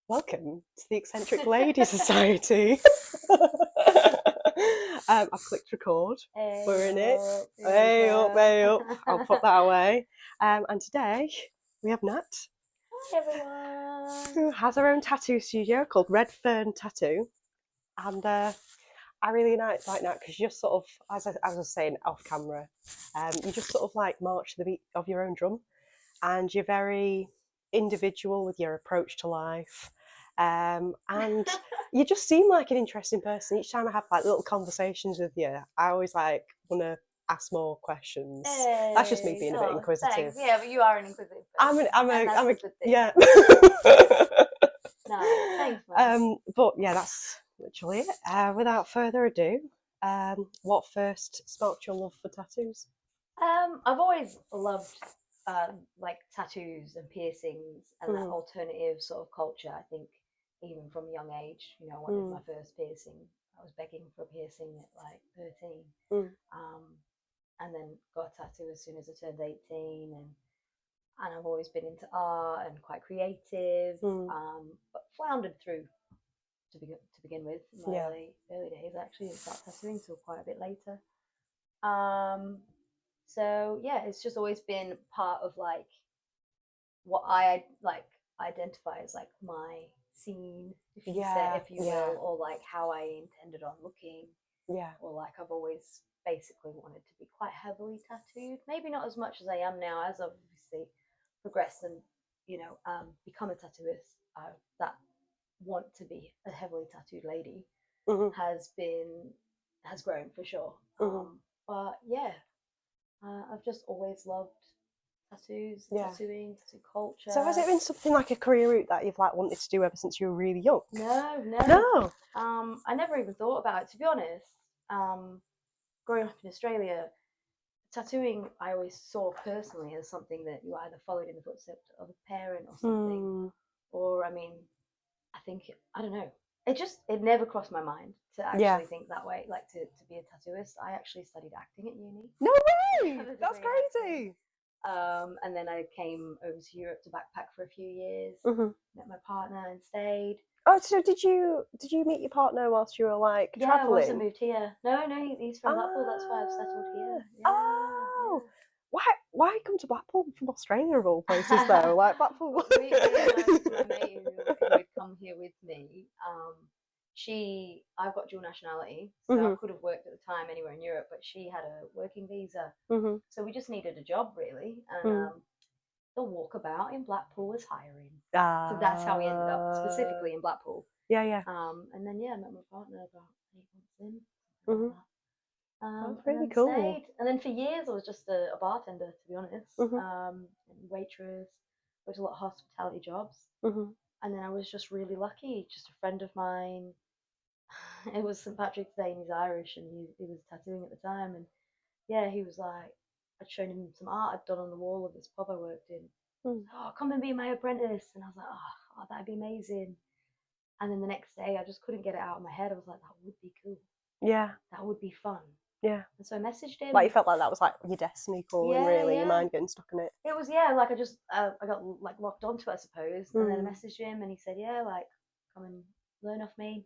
Welcome to the Eccentric Lady Society. I've clicked record. Hey, We're in it. here we Hey up, go. hey up. I'll put that away. And today we have Nat, Hi everyone. who has her own tattoo studio called Red Fern Tattoo. And I really like Nat because you just sort of, as I was saying off camera, you just sort of like march to the beat of your own drum. And you're very individual with your approach to life. And you just seem like an interesting person. Each time I have like little conversations with you, I always like want to ask more questions. That's just me being a bit inquisitive. Thanks. Yeah, but you are an inquisitive person. I'm a good thing. yeah. No, thanks, man. But yeah, that's literally it. Without further ado, what first sparked your love for tattoos? I've always loved like tattoos and piercings and that alternative sort of culture. I think even from a young age, I wanted my first piercing. I was begging for a piercing at like 13. And then got a tattoo as soon as I turned 18, and I've always been into art and quite creative, but floundered through to begin with in my early days. Actually, didn't start tattooing till quite a bit later. So yeah, it's just always been part of like what I like identify as like my scene, if you will, or like how I intended on looking. Or like I've always basically wanted to be quite heavily tattooed. Maybe not as much as I am now, as I've obviously progressed and become a tattooist. That want to be a heavily tattooed lady has grown for sure. But yeah, I've just always loved tattoos, tattooing, tattoo culture. So has it been something like a career route that you've like wanted to do ever since you were really young? No. I never even thought about it, to be honest. Growing up in Australia, tattooing I always saw personally as something that you either followed in the footsteps of a parent or something, or I think I don't know. It never crossed my mind to actually think that way, like to be a tattooist. I actually studied acting at uni. No way! That's crazy. And then I came over to Europe to backpack for a few years. Met my partner and stayed. Oh, so did you meet your partner whilst you were like traveling? Yeah, once I moved here. No, he's from Blackpool. That's why I've settled here. Yeah, Why come to Blackpool from Australia of all places though? Like Blackpool. Me and my mate who had come here with me, I've got dual nationality, so I could have worked at the time anywhere in Europe, but she had a working visa, so we just needed a job really, and the walkabout in Blackpool was hiring, so that's how we ended up specifically in Blackpool. And then I met my partner about 8 months in. That's really cool. Stayed. And then for years I was just a bartender, to be honest, and waitress. Worked a lot of hospitality jobs, and then I was just really lucky. Just a friend of mine. It was St. Patrick's Day, and he's Irish, and he was tattooing at the time, and he was like, I'd shown him some art I'd done on the wall of this pub I worked in. Oh, come and be my apprentice, and I was like, oh, that'd be amazing. And then the next day, I just couldn't get it out of my head. I was like, that would be cool. Yeah, that would be fun. Yeah. And so I messaged him. Like you felt like that was like your destiny calling, really, your mind getting stuck in it. It was, like I just, I got like locked onto it, I suppose. And then I messaged him and he said, like, come and learn off me.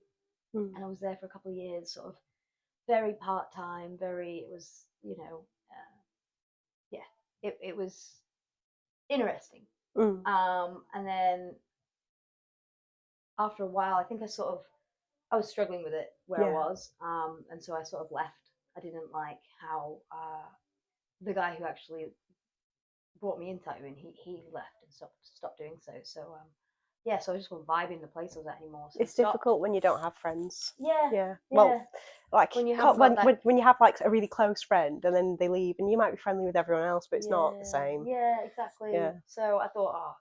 And I was there for a couple of years, sort of very part-time, it was, it was interesting. And then after a while, I think I was struggling with it where I was. And so I sort of left. I didn't like how the guy who actually brought me in tattooing, he left and stopped doing so. So so I just wasn't vibing the place I was at anymore. So it's difficult when you don't have friends. Yeah. Well, like when you have when you have like a really close friend and then they leave and you might be friendly with everyone else, but it's not the same. Yeah, exactly. Yeah. So I thought,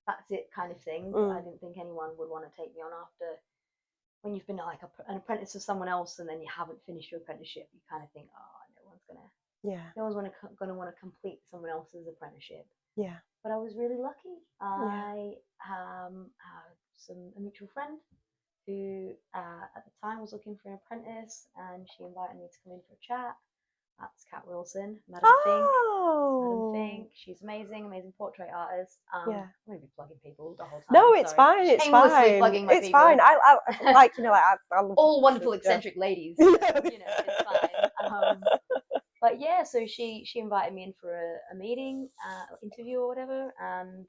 that's it, kind of thing. I didn't think anyone would want to take me on after when you've been like an apprentice of someone else and then you haven't finished your apprenticeship. You kind of think, no one's gonna want to complete someone else's apprenticeship. Yeah. But I was really lucky. I had a mutual friend who at the time was looking for an apprentice, and she invited me to come in for a chat. That's Cat Wilson, Madam Fink. Madam Oh, Fink. She's amazing, amazing portrait artist. yeah. I'm gonna be plugging people the whole time. No, it's Sorry. fine. It's Shamelessly fine. plugging my It's people. fine. I like, you know, like I love All wonderful yeah. eccentric ladies. Yeah. You know, it's fine. But yeah, so she invited me in for a meeting, interview or whatever, and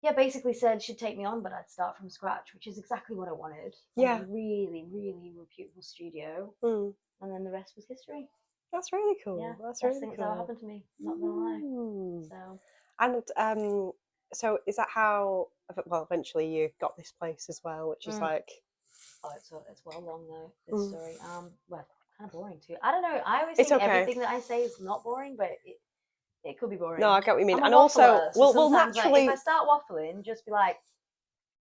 yeah, basically said she'd take me on, but I'd start from scratch, which is exactly what I wanted. Yeah. In a really, really reputable studio, Mm. and then the rest was history. That's really cool. Yeah, That's best really thing that's cool. ever happened to me. Not gonna lie. Mm. So, And so is that how? Well, eventually you got this place as well, which is like. oh, it's well long though. This Mm. story. Well, kind of boring too. I don't know. I always It's think okay. everything that I say is not boring, but it could be boring. No, I get what you mean. I'm a And waffler, also, so we'll sometimes naturally. like, if I start waffling, just be like,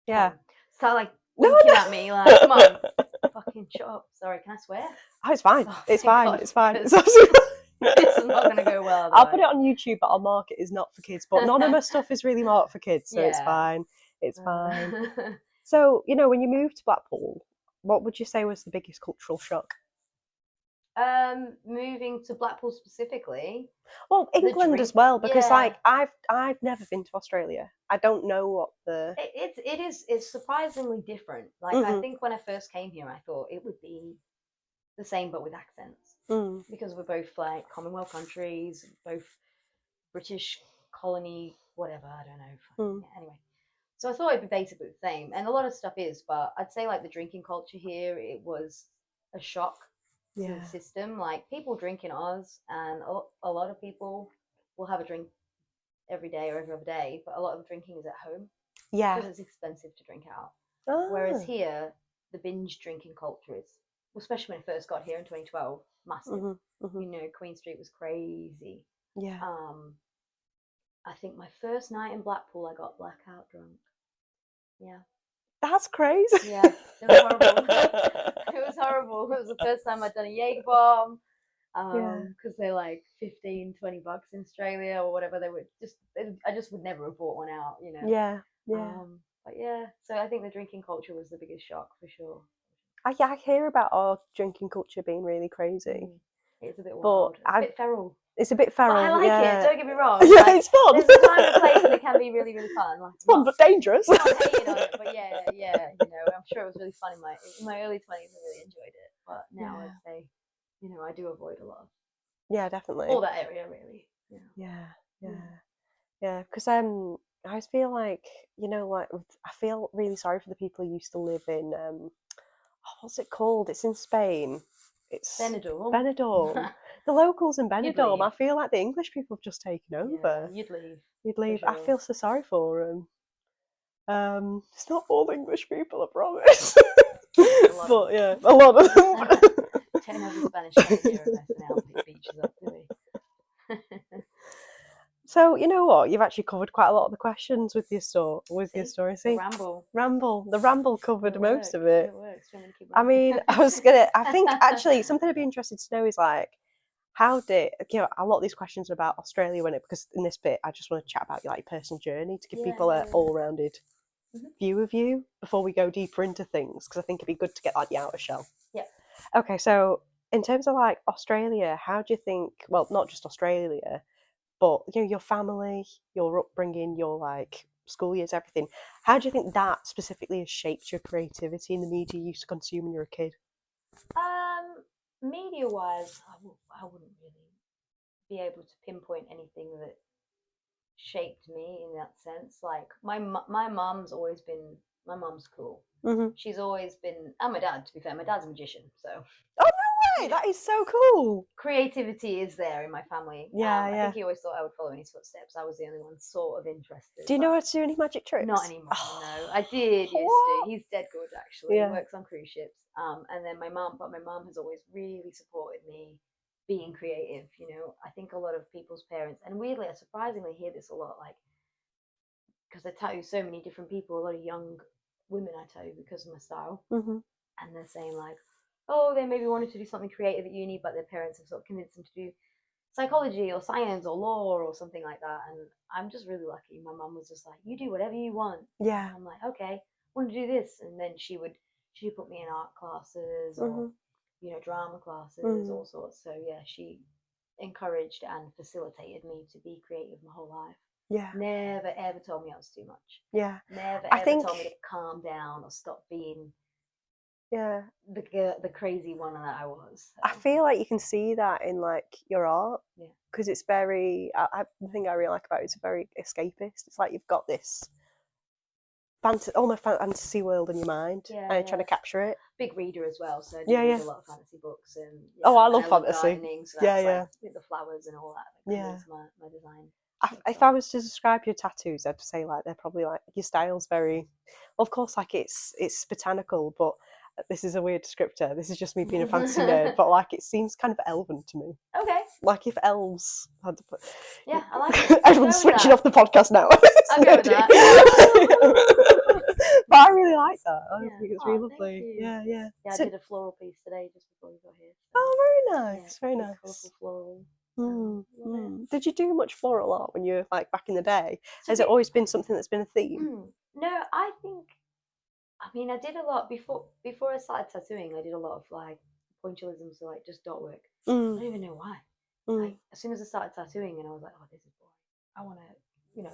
Yeah. start like No, winking no. at me, like, come on, fucking shut up. Sorry, can I swear? Oh, it's fine. Oh, It's thank fine. God, It's fine. because It's absolutely fine. this is not gonna go well. I'll put it on YouTube, but our market is not for kids. But none of my stuff is really marked for kids, so it's Yeah. fine. It's fine. So, you know, when you moved to Blackpool, what would you say was the biggest cultural shock? Moving to Blackpool specifically. Well, England as well, because yeah. like I've never been to Australia. I don't know what the It's surprisingly different. Like I Mhm. think when I first came here, I thought it would be the same but with accents Mm. because we're both like Commonwealth countries, both British colony, whatever. I don't know. Mm. Yeah, anyway, so I thought it'd be basically the same, and a lot of stuff is, but I'd say like the drinking culture here, it was a shock to Yeah. the system. Like people drink in Oz, and a lot of people will have a drink every day or every other day, but a lot of drinking is at home Yeah. because it's expensive to drink out. Ah. Whereas here, the binge drinking culture is, especially when I first got here in 2012, massive. Mm-hmm. You know, Queen Street was crazy. Yeah. I think my first night in Blackpool, I got blackout drunk. Yeah. That's crazy. Yeah, it was horrible. It was horrible. It was the first time I'd done a Jaeger bomb. Because they're like 15, $20 in Australia or whatever. I just would never have bought one out, you know. Yeah. But yeah, so I think the drinking culture was the biggest shock for sure. I hear about our drinking culture being really crazy. It's a bit wild. It's a bit feral. It's a bit feral. But I like it. Don't get me wrong. Yeah, like, it's fun. There's a time and a place, and it can be really, really fun. Like, it's fun but dangerous. Not hating on it, but yeah. You know, I'm sure it was really fun in my early 20s. I really enjoyed it, but now I'd say, you know, I do avoid a lot of. Yeah, definitely. All that area, really. Yeah. Because I just feel like, you know, like I feel really sorry for the people who used to live in what's it called? It's in Spain. It's Benidorm. The locals in Benidorm. I feel like the English people have just taken over. You'd leave. You'd leave. Sure. I feel so sorry for them. It's not all English people, I promise. But yeah, a lot of them. Don't have the Spanish guys here messing out the beaches up, do we? So you know what? You've actually covered quite a lot of the questions with your story. See, the ramble covered most of it. It works. I mean, I think actually something I'd be interested to know is like, how did a lot of these questions are about Australia because in this bit I just want to chat about your personal journey to give people an all-rounded view of you before we go deeper into things, because I think it'd be good to get like the outer shell. Yeah. Okay, so in terms of like Australia, how do you think? Well, not just Australia, but you know, your family, your upbringing, your like school years, everything. How do you think that specifically has shaped your creativity in the media you used to consume when you were a kid? Media-wise, I wouldn't really be able to pinpoint anything that shaped me in that sense. Like my mum's always been. My mum's cool. Mm-hmm. She's always been, and my dad, to be fair, my dad's a magician, so. Oh no way! That is so cool. Creativity is there in my family. I think he always thought I would follow in his footsteps. I was the only one sort of interested. Do you know how to do any magic tricks? Not anymore. No, I did used to. He's dead good actually. Yeah. He works on cruise ships. And then my mum has always really supported me being creative. You know, I think a lot of people's parents, and weirdly, I surprisingly hear this a lot, like because I tattoo so many different people, a lot of young women I tattoo because of my style, and they're saying like, oh, they maybe wanted to do something creative at uni, but their parents have sort of convinced them to do psychology or science or law or something like that. And I'm just really lucky. My mum was just like, you do whatever you want. Yeah. And I'm like, okay, I want to do this. And then she put me in art classes or drama classes, all sorts. So yeah, she encouraged and facilitated me to be creative my whole life. Yeah. Never ever told me I was too much. Yeah. Never I ever think, told me to calm down or stop being yeah, the crazy one that I was. I feel like you can see that in like your art, Yeah. because it's very. The thing I really like about it is very escapist. It's like you've got this almost fantasy world in your mind, Yeah, and you're trying yeah. to capture it. Big reader as well, so I do Yeah, read yeah. a lot of fantasy books, and Oh, I and love I love fantasy. gardening, so Yeah, that's yeah. like with the flowers and all that comes Yeah. into my design. If I was to describe your tattoos, I'd say like they're probably like your style's very, well, of course, like it's botanical, but this is a weird descriptor. This is just me being a fancy nerd, but like it seems kind of elven to me. Okay. Like if elves had to put. Yeah, I like it. Everyone's switching off the podcast now. I'll go with that. But I really like that. I think it's really Thank lovely. you. Yeah, yeah. Yeah, I So, did a floral piece today just before we got here. So, oh, very yeah, nice. Very big, nice. colourful floral. Did you do much floral art when you were like back in the day? So Has it always been something that's been a theme? No, I mean, I did a lot before I started tattooing. I did a lot of like pointillism, so like just dot work. I don't even know why. Like as soon as I started tattooing, and I was like, oh, this is boring. I want to,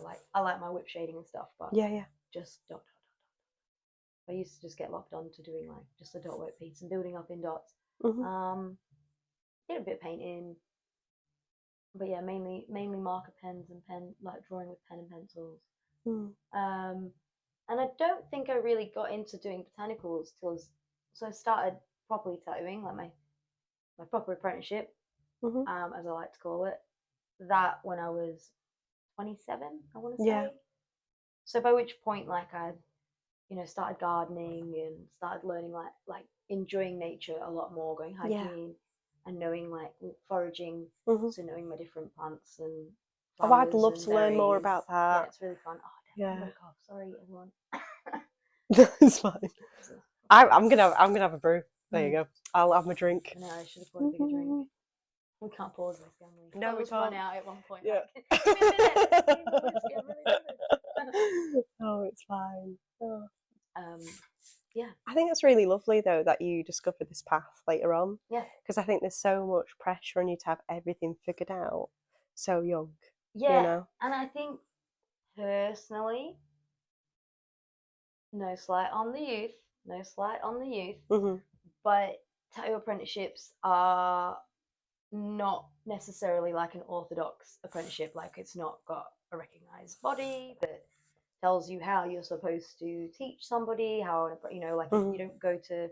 like I like my whip shading and stuff, but Yeah. just dot. I used to just get locked on to doing like just a dot work piece and building up in dots. Did a bit of painting, but yeah, mainly marker pens and like drawing with pen and pencils. And I don't think I really got into doing botanicals so I started properly tattooing, like my proper apprenticeship, as I like to call it. That when I was 27, I want to say. Yeah. So by which point, like I, started gardening and started learning like enjoying nature a lot more, going hiking and knowing like foraging, so knowing my different plants and flowers. Oh, I'd love and to learn more berries. about that. Yeah, it's really fun. Oh, damn, I'm cough. Sorry, everyone. It's fine. I'm gonna have a brew. There you go. I'll have my drink. No, I should have bought a bigger drink. We can't pause this, can we? No, we can't. Run out at one point. Yeah. Like, give me a minute. I need more whiskey. I'm really nervous. Oh, it's fine. Oh. Yeah. I think it's really lovely though that you discovered this path later on. Yeah. Because I think there's so much pressure on you to have everything figured out so young. Yeah. You know? And I think personally, no slight on the youth, but tattoo apprenticeships are not necessarily like an orthodox apprenticeship. Like it's not got a recognized body that tells you how you're supposed to teach somebody, how, like you don't go to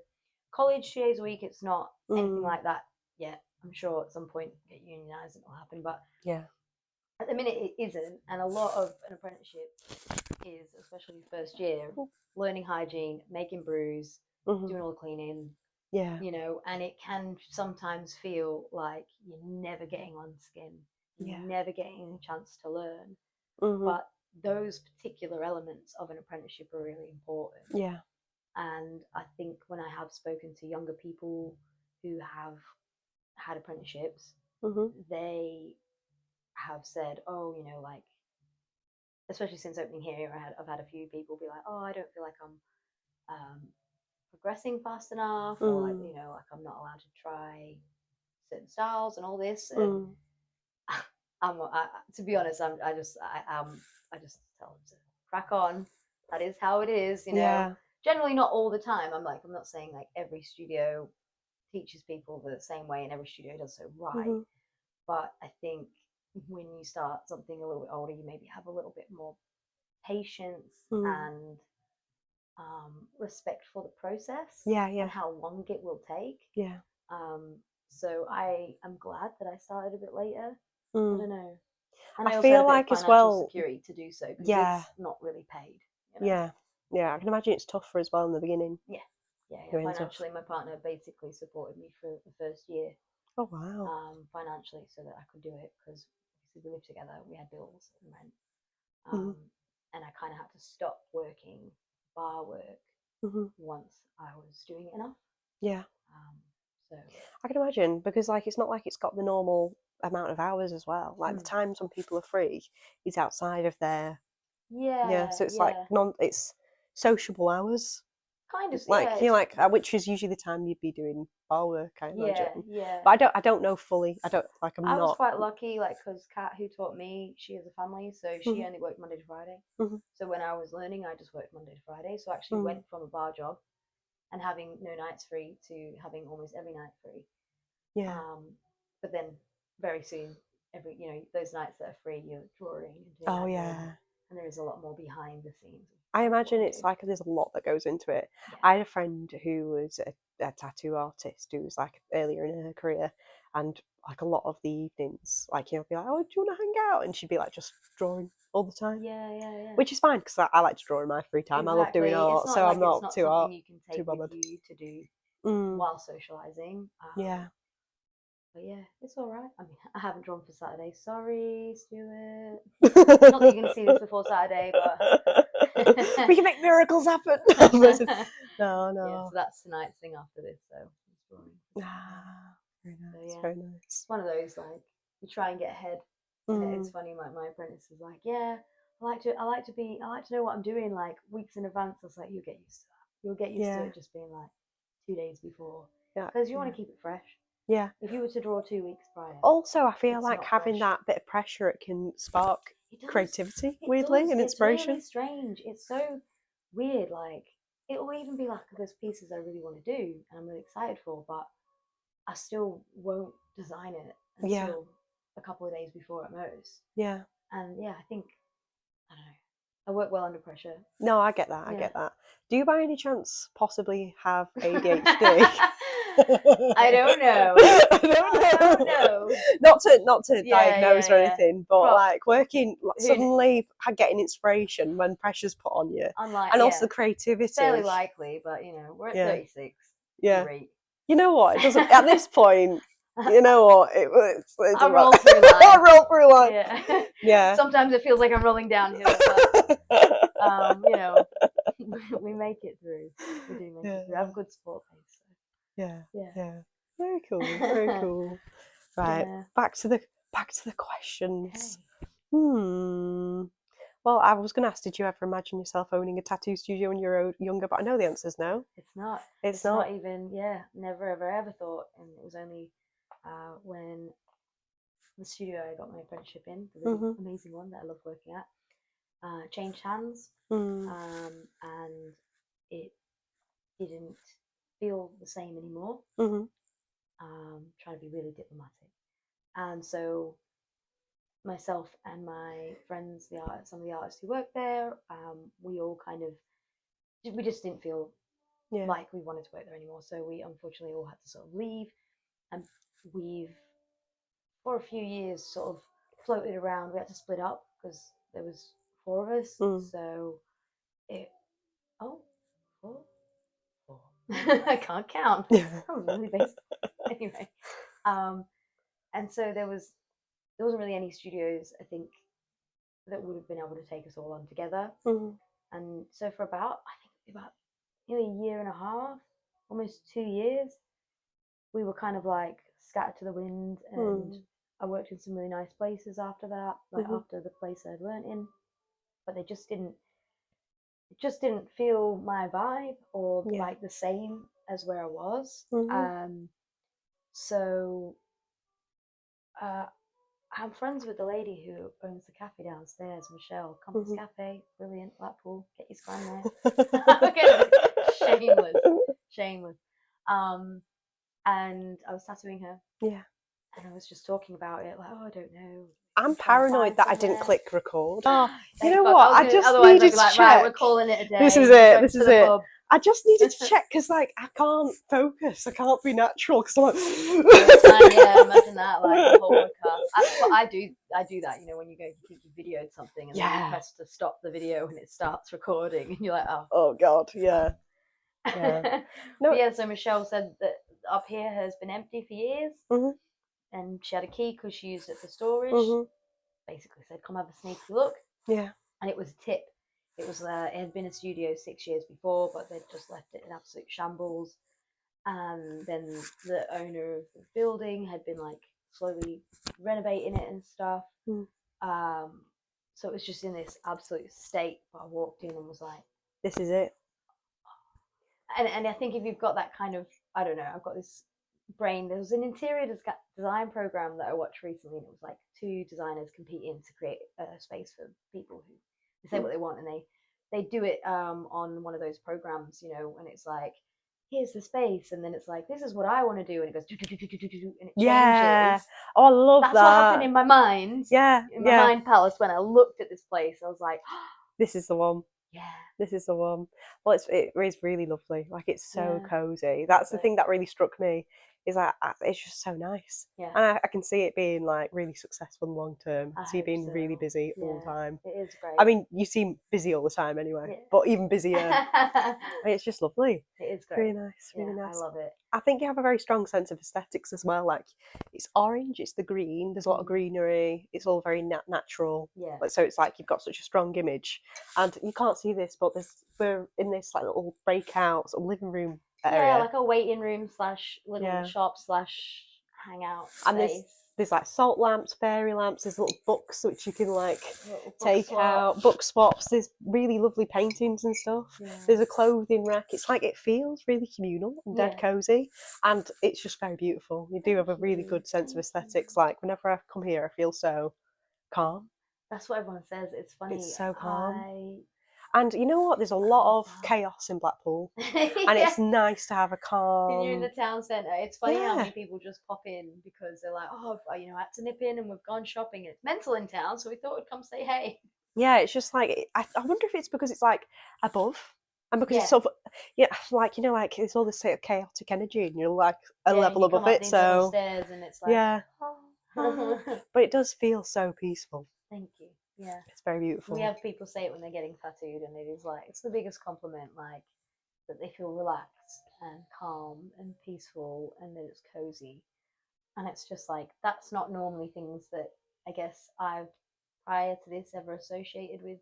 college 2 days a week. It's not anything like that yet. I'm sure at some point get unionized and it'll happen, but yeah, at the minute it isn't. And a lot of an apprenticeship is, especially first year, learning hygiene, making brews, doing all the cleaning. Yeah. And it can sometimes feel like you're never getting on skin. You're never getting a chance to learn. But those particular elements of an apprenticeship are really important. Yeah. And I think when I have spoken to younger people who have had apprenticeships, they have said, oh, like, especially since opening here, I've had a few people be like, oh, I don't feel like I'm progressing fast enough, or like, like I'm not allowed to try certain styles and all this. And to be honest, I just tell them to crack on. That is how it is, Yeah. Generally, not all the time. I'm not saying like every studio teaches people the same way and every studio does so right. But I think when you start something a little bit older, you maybe have a little bit more patience and respect for the process. Yeah. And how long it will take. Yeah. So I am glad that I started a bit later. I don't know. And I also feel had a bit like of as well security to do so because it's not really paid. Yeah. I can imagine it's tougher as well in the beginning. Yeah. Financially, my partner basically supported me for the first year. Oh wow. Financially, so that I could do it because obviously we lived together, we had bills and rent, and I kind of had to stop working bar work once I was doing enough. Yeah. So I can imagine, because like it's not like it's got the normal amount of hours as well. Like the times when people are free is outside of their so it's like it's sociable hours. kind of, Like yeah, you know, like which is usually the time you'd be doing bar work, I imagine. yeah. But I don't know fully. I don't like. I'm I was not. quite lucky, like, because Kat, who taught me, she has a family, so she Mhm, only worked Monday to Friday. mhm, So when I was learning, I just worked Monday to Friday. So I actually mhm. went from a bar job and having no nights free to having almost every night free. Yeah. Um, but then very soon, those nights that are free, you're drawing and doing Oh admin, yeah. and there is a lot more behind the scenes I of what imagine I it's do. like there's a lot that goes into it. Yeah. I had a friend who was a tattoo artist who was like earlier in her career, and like a lot of the evenings, like you know, be like, "Oh, do you want to hang out?" And she'd be like just drawing all the time, Yeah. which is fine because I like to draw in my free time. I love doing Exactly. It's art, not so I'm like it's not not something you can too take with bothered. you to do Mm, while socializing. yeah. But yeah, it's all right. I mean, I haven't drawn for Saturday. Sorry, Stuart. We Not that you're going to see this before Saturday, but can make miracles happen. No, yeah. So no. that's tonight's thing after this. So it's drawing for Saturday. Ah, very So nice, yeah, very nice. it's one of those like you try and get ahead, and it's Mm, funny. My apprentice is like, yeah, I like to know what I'm doing like weeks in advance. I was like, you'll get used to that. You'll get used to yeah, it just being like 2 days before, yeah, because you want yeah, to keep it fresh. yeah. If you were to draw 2 weeks prior, Also, I feel it's like not having fresh. that bit of pressure, it can spark It does. creativity, It weirdly, does. and It's really inspiration. strange. It's so weird. Like it will even be like there's pieces I really want to do and I'm really excited for, but I still won't design it Yeah, until a couple of days before at most. yeah. And yeah, I think I don't know. I work well under pressure. No, I get that. I Yeah. get that. Do you, by any chance, possibly have ADHD? I don't know. I I don't don't know. know. Not to diagnose or Yeah. anything, but like working Who suddenly getting inspiration when pressure's put on you, unlike and also yeah, the creativity. it's fairly likely, but we're at Yeah, 36. yeah. Great. You know what? It doesn't. At this point, you know what? It I doesn't roll matter. through life. I roll through life. Yeah. Yeah. Sometimes it feels like I'm rolling downhill, but we make it through. We do make it through. I have a good support base. So. Yeah. Yeah. Yeah. Very cool. Very cool. Right. Yeah. Back to the questions. Okay. Well, I was going to ask, did you ever imagine yourself owning a tattoo studio when you were younger? But I know the answer is no. It's not. It's It's not not. even. Yeah. Never ever thought. And it was only when the studio I got my apprenticeship in, the really Mhm. amazing one that I love working at, changed hands, Mm. and it didn't feel the same anymore. Mhm. Trying to be really diplomatic, and so myself and my friends, some of the artists who work there, we all kind of we just didn't feel Yeah. like we wanted to work there anymore. So we unfortunately all had to sort of leave, and we've for a few years sort of floated around. We had to split up because there was 4 of us. Mm. So it oh four. I can't count. Yeah. That was really basic. Anyway, and so there wasn't really any studios I think that would have been able to take us all on together. Mhm. And so for about nearly a year and a half, almost 2 years, we were kind of like scattered to the wind. And Mm. I worked in some really nice places after that, like Mhm. after the place I'd learnt in, but they just didn't feel my vibe or Yeah. like the same as where I was. Mhm. So uh, I'm friends with the lady who owns the cafe downstairs, Michelle. Compass Mhm. Cafe, brilliant, Blackpool. Get your scran there. Okay, shameless. And I was tattooing her, Yeah. and I was just talking about it, like, oh, I don't know. I'm Trying to paranoid find that I didn't somewhere. click record. Oh, you Thank know fuck. what? I just Otherwise, I'd needed be to like, right, check. we're calling it a day. This is We're it. going This to is the it. pub. I just needed to check because, like, I can't focus. I can't be natural because I'm like. Yeah, imagine that, like the whole podcast. But I do that. When you think you videoed something and then you Yeah. press to stop the video and it starts recording, and you're like, oh. Oh God, yeah. Yeah. No. But yeah, so Michelle said that up here has been empty for years, Mhm. and she had a key because she used it for storage. Mhm. Basically said, come have a sneaky look. Yeah. And it was a tip. It had been a studio 6 years before, but they'd just left it in absolute shambles. And then the owner of the building had been like slowly renovating it and stuff. Mm. So it was just in this absolute state. But I walked in and was like, This is it. and I think if you've got that kind of, I don't know, I've got this brain. There was an interior design program that I watched recently, and it was like two designers competing to create a space for people who say what they want, and they do it on one of those programs, you know, when it's like, here's the space, and then it's like, this is what I want to do, and it goes and it changes. Oh, I love That's that. what happened in my mind. Yeah, in my mind palace when I looked at this place, I was like, this is the one. yeah, This is the one. Well, it is really lovely. Like, it's so Yeah. cozy. That's the thing that really struck me. Is like it's just so nice. Yeah. And I can see it being like really successful long term. I So you're hope being really so. busy all the Yeah, time. it is great. I mean, you seem busy all the time anyway, Yeah. but even busier. I mean, it's just lovely. It is great. Really nice, really Yeah, nice. I love it. I think you have a very strong sense of aesthetics as well. Like, it's orange, it's the green. There's a lot of greenery. It's all very natural. Yeah. Like, so it's like you've got such a strong image, and you can't see this, but we're in this like little breakout sort of living room area. Yeah, like a waiting room / little shop / hangout space. And there's like salt lamps, fairy lamps. There's little books which you can like take out, book swaps. There's really lovely paintings and stuff. Yeah. There's a clothing rack. It's like, it feels really communal and dead cozy, and it's just very beautiful. You do have a really good sense of aesthetics. Like, whenever I come here, I feel so calm. That's what everyone says. It's funny. It's so calm. And you know what? There's a lot of chaos in Blackpool, and it's nice to have a calm. You're in the town centre. It's funny how many people just pop in because they're like, oh, you know, I had to nip in and we've gone shopping. It's mental in town, so we thought we'd come say hey. Yeah, it's just like, I wonder if it's because it's like above, and because it's sort of, like, you know, like there's all this sort of chaotic energy, and you're like a level above it. So stairs and it's like, but it does feel so peaceful. Thank you. Yeah, it's very beautiful. We have people say it when they're getting tattooed, and it is like, it's the biggest compliment, like, that they feel relaxed and calm and peaceful, and that it's cozy. And it's just like, that's not normally things that I guess I've, prior to this, ever associated with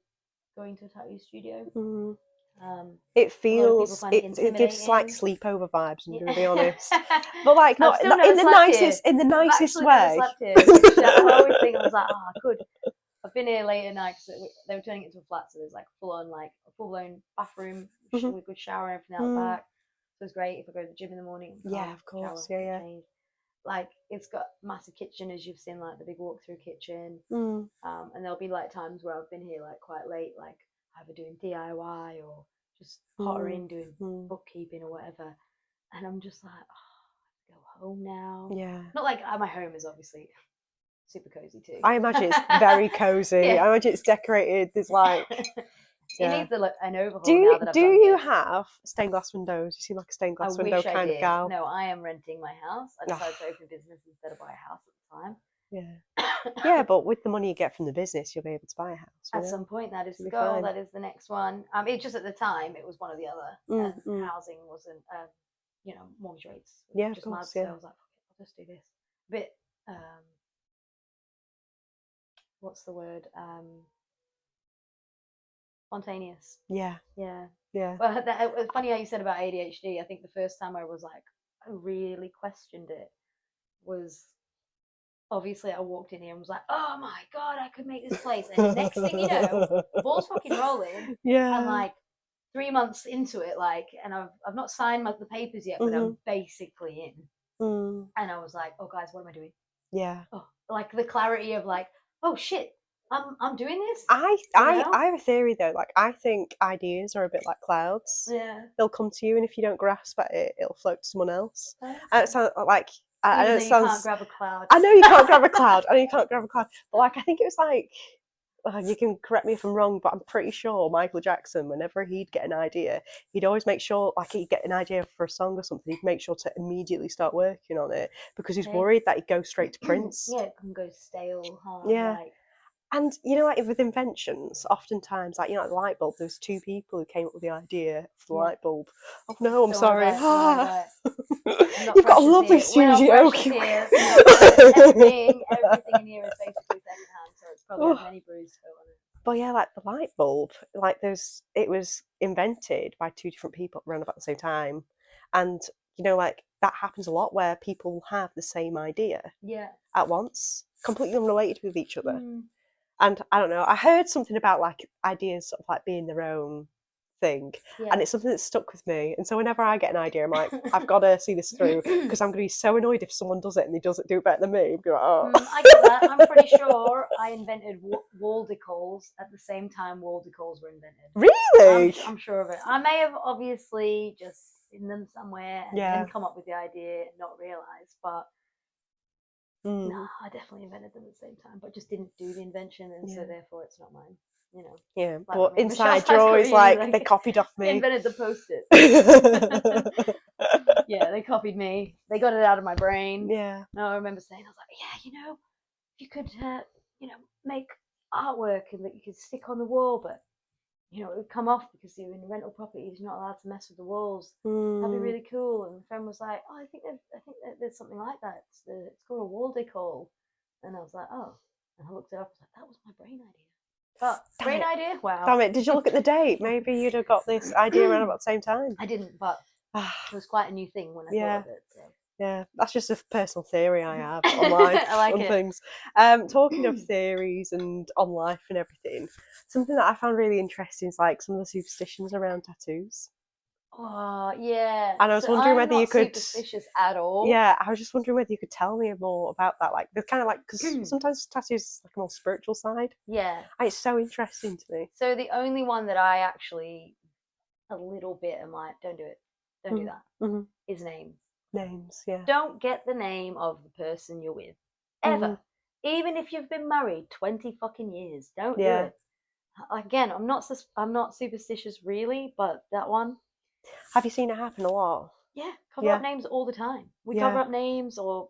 going to a tattoo studio. It feels, it gives like sleepover vibes, I'm gonna be honest. But like, not in the nicest way. I always think, I was like, oh, I could. I've been here late at night because they were turning it into a flat, so there's like a full blown bathroom with good shower and everything out the back. So it's great if I go to the gym in the morning. Yeah, of course. Shower, change. Like, it's got a massive kitchen, as you've seen, like the big walk-through kitchen. And there'll be like times where I've been here like quite late, like either doing DIY or just pottering, doing bookkeeping or whatever. And I'm just like, oh, I have to go home now. Yeah. Not like my home is obviously super cozy too. I imagine it's very cozy. I imagine it's decorated. There's like, it needs an overhaul. Do you have stained glass windows? You seem like a stained glass window kind of gal. No, I am renting my house. I decided to open a business instead of buy a house at the time. Yeah. Yeah, but with the money you get from the business, you'll be able to buy a house. At some point, that is the goal. Fine. That is the next one. It just, at the time, it was one or the other. Housing wasn't, mortgage rates. Yeah, just of course. So I was like, I'll just do this. A bit. What's the word? Spontaneous. Yeah. Well, it was funny how you said about ADHD. I think the first time I was like, I really questioned it was, obviously I walked in here and was like, oh my god, I could make this place. And next thing you know, ball's fucking rolling. Yeah. And like 3 months into it, like, and I've not signed the papers yet, but I'm basically in. And I was like, oh guys, what am I doing? Yeah. Oh, like the clarity of like, oh shit, I'm doing this. I have a theory though. Like, I think ideas are a bit like clouds. Yeah. They'll come to you, and if you don't grasp at it, it'll float to someone else. Okay. And it sounds like, I know it sounds. You can't grab a cloud. I know you can't grab a cloud. But like, I think it was like, you can correct me if I'm wrong, but I'm pretty sure Michael Jackson, whenever he'd get an idea, he'd always make sure, like, he'd get an idea for a song or something, he'd make sure to immediately start working on it, because he's worried that he'd go straight to Prince. Yeah, it can go stale. Yeah. Like, and you know, like with inventions, oftentimes, like, you know, like the light bulb, there's 2 people who came up with the idea for the light bulb. Oh no, I'm sorry. You've got a lovely studio. Everything in here is basically secondhand, so it's probably has many brews on it. But yeah, like the light bulb, like it was invented by 2 different people around about the same time, and you know, like that happens a lot where people have the same idea at once, completely unrelated with each other. And I don't know, I heard something about like ideas sort of like being their own thing, Yeah. and it's something that's stuck with me. And so whenever I get an idea, I'm like, I've got to see this through, because I'm going to be so annoyed if someone does it and they do it better than me. I'm like, oh. I get that. I'm pretty sure I invented wall decals at the same time wall decals were invented. Really? I'm sure of it. I may have obviously just seen them somewhere and then come up with the idea and not realise, but no, I definitely invented them at the same time, but just didn't do the invention, and so therefore it's not mine. You know. Yeah, Like, but I mean, inside you're always like, they copied off They me. invented the post-it. Yeah, they copied me. They got it out of my brain. Yeah. No, I remember saying, I was like, yeah, you know, if you could, you know, make artwork and that you could stick on the wall, but you know, it would come off because you're in rental properties, you're not allowed to mess with the walls. That'd be really cool. And the friend was like, oh, I think that there's something like that. It's called a wall decor. And I was like, oh. And I looked it up. I was like, that was my brain idea. But brain idea? Wow. Damn it. Did you look at the date? Maybe you'd have got this idea around about the same time. I didn't, but it was quite a new thing when I thought of it. So. Yeah, that's just a personal theory I have on life. I like on it. Things. Talking of theories and on life and everything, something that I found really interesting is like some of the superstitions around tattoos. Oh, yeah. And I was wondering whether you could. Superstitious at all. Yeah, I was just wondering whether you could tell me more about that. Like, they're kind of like, because sometimes tattoos is like a more spiritual side. Yeah. And it's so interesting to me. So the only one that I actually, a little bit, am like, don't do it. Don't do that. Is name. Names, yeah. Don't get the name of the person you're with. Ever. Even if you've been married 20 fucking years. Don't do it. Again, I'm not superstitious really, but that one. Have you seen it happen a lot? Yeah, cover up names all the time. We cover up names or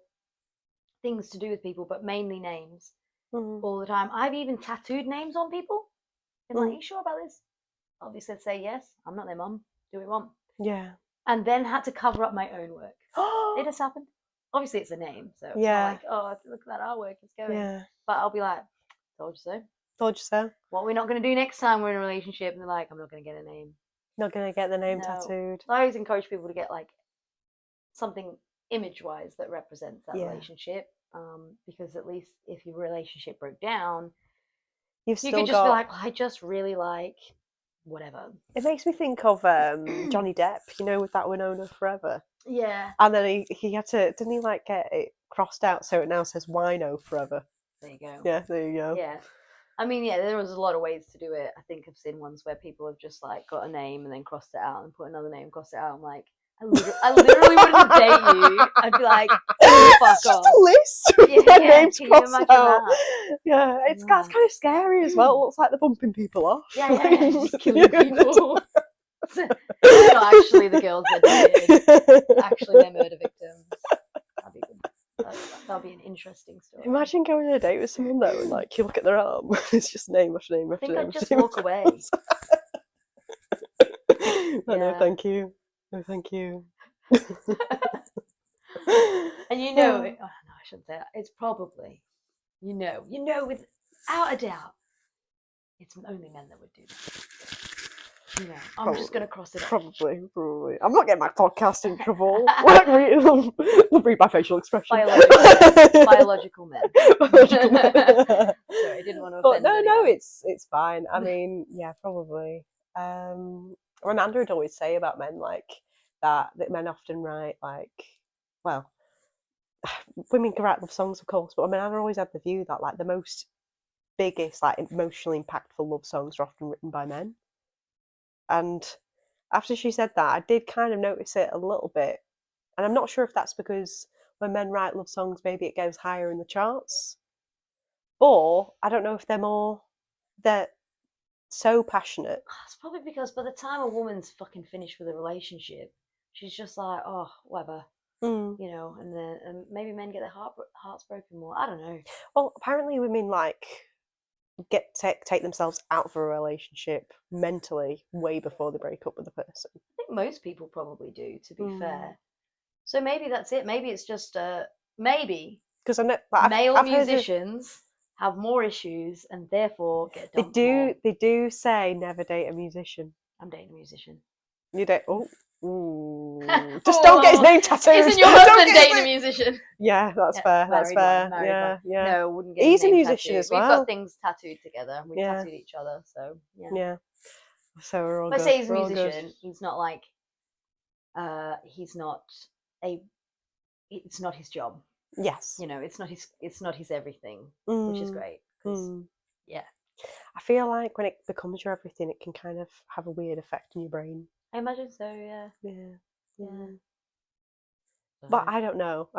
things to do with people, but mainly names all the time. I've even tattooed names on people. Been like, you sure about this? Obviously, I'd say yes. I'm not their mum. Do what you want. Yeah. And then had to cover up my own work. It has happened. Obviously, it's a name, so it's not like, oh, look at that artwork, it's going. Yeah. But I'll be like, told you so. Told you so. What we're not going to do next time we're in a relationship, and they're like, I'm not going to get a name. Not going to get the name tattooed. I always encourage people to get like something image-wise that represents that relationship, because at least if your relationship broke down, you could just be like, well, I just really like whatever. It makes me think of Johnny Depp, you know, with that Winona Forever. Yeah. And then he had to, didn't he like get it crossed out so it now says Wino Forever? There you go. Yeah, there you go. Yeah. I mean, yeah, there was a lot of ways to do it. I think I've seen ones where people have just like got a name and then crossed it out and put another name, crossed it out. I'm like, I literally wouldn't date you. I'd be like, oh, fuck it's off. Just a list of their names crossed out. That? Yeah, it's that's kind of scary as well. It looks like they're bumping people off. Yeah, just killing people. Not actually the girls that did. Actually, they're murder victims. That'd be good. That'll be an interesting story. Imagine going on a date with someone though, and like you look at their arm, it's just name after name after name. I think I'd just walk away. No, thank you. No, thank you. And you know, oh no, I shouldn't say that. It's probably, you know, without a doubt, it's only men that would do that. You know, I'm just going to cross it off. Probably. I'm not getting my podcast in trouble. We'll read my facial expression. Biological men. Sorry, I didn't want to offend anyone. No, it's fine. I mean, yeah, probably. Amanda would always say about men like that men often write like, well, women can write love songs, of course, but I mean, I've always had the view that like the biggest, like emotionally impactful love songs are often written by men. And after she said that, I did kind of notice it a little bit. And I'm not sure if that's because when men write love songs, maybe it goes higher in the charts. Or I don't know if they're so passionate. It's probably because by the time a woman's fucking finished with a relationship, she's just like, oh, whatever. You know, and then maybe men get their hearts broken more. I don't know. Well, apparently women like take themselves out of a relationship mentally way before they break up with the person. I think most people probably do, to be fair. So maybe that's it. Maybe it's just maybe because I know male musicians have more issues and therefore get dumped more. They do say never date a musician. I'm dating a musician. You don't. Just don't get his name tattooed. Isn't your husband dating a musician? Yeah, that's fair. That's fair. Yeah. No, wouldn't get. He's a musician as well. We've got things tattooed together. We tattooed each other, so yeah. So we're all But good. say he's a We're all good. musician, he's not like he's not a it's not his job. Yes. You know, it's not his everything, which is Mm, great because mm. yeah, I feel like when it becomes your everything, it can kind of have a weird effect on your brain. I imagine so. Yeah, Yeah. yeah. Mm. But I don't know.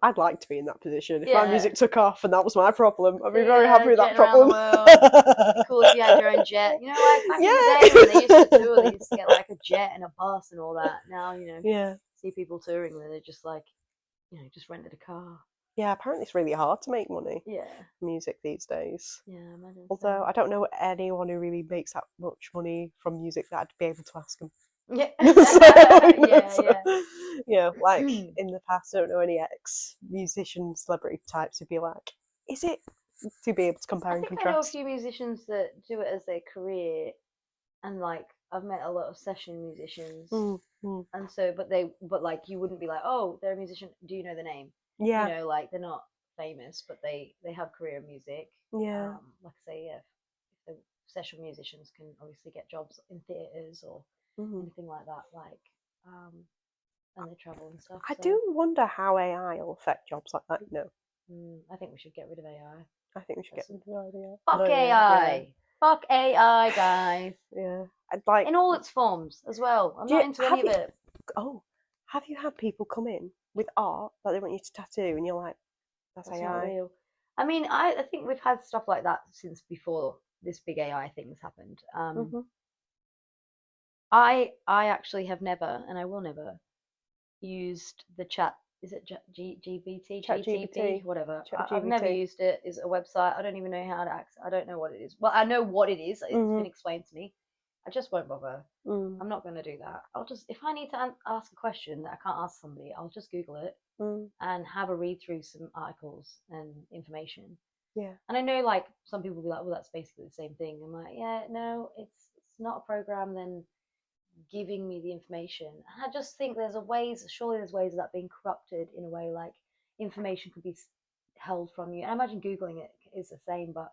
I'd like to be in that position. If my Yeah. music took off and that was my problem, I'd be So, very yeah, happy with that jetting around the problem. world. Cool if you had your own jet. You know, like back in the Yeah. day when they used to tour, they used to get like a jet and a bus and all that. Now, you know, Yeah. see people touring where they're just like, you know, just rented a car. Yeah, apparently it's really hard to make money, Yeah. music these days. Yeah, I imagine Although so. I don't know anyone who really makes that much money from music that I'd be able to ask them. Yeah. So, Yeah. like in the past, I don't know any ex-musician celebrity types who'd be like, is it, to be able to compare I and think I know a contrast? few musicians that do it as their career, and like I've met a lot of session musicians, Mm, mm. and so but like you wouldn't be like, oh, they're a musician. Do you know the name? You Yeah, know, like they're not famous, but they have career in music. yeah. Like I say, yeah, the session musicians can obviously get jobs in theaters or Mm. anything like that, like and they travel and stuff. I So do wonder how AI will affect jobs like that, I think we should get rid of AI. I think we should get rid of the idea. Fuck No, AI. Fuck AI, guys. yeah. I'd like. In all its forms as well. I'm not into any of it. Oh, have you had people come in with art that they want you to tattoo, and you're like, that's That's AI. not real. I mean, I think we've had stuff like that since before this big AI thing's happened. Mm-hmm. I actually have never, and I will never, used the chat. Is it GBT, GTP, ChatGPT. whatever? I've never ChatGPT. used it. It's a website. I don't even know how to access. I don't know what it is. Well, I know what it is. It's Mm-hmm. been explained to me. I just won't bother. Mm. I'm not going to do that. I'll just, if I need to ask a question that I can't ask somebody, I'll just Google it Mm. and have a read through some articles and information. Yeah. And I know, like, some people will be like, well, that's basically the same thing. I'm like, yeah, no, it's not a program then giving me the information. And I just think surely there's ways of that being corrupted in a way, like information could be held from you. And I imagine Googling it is the same, but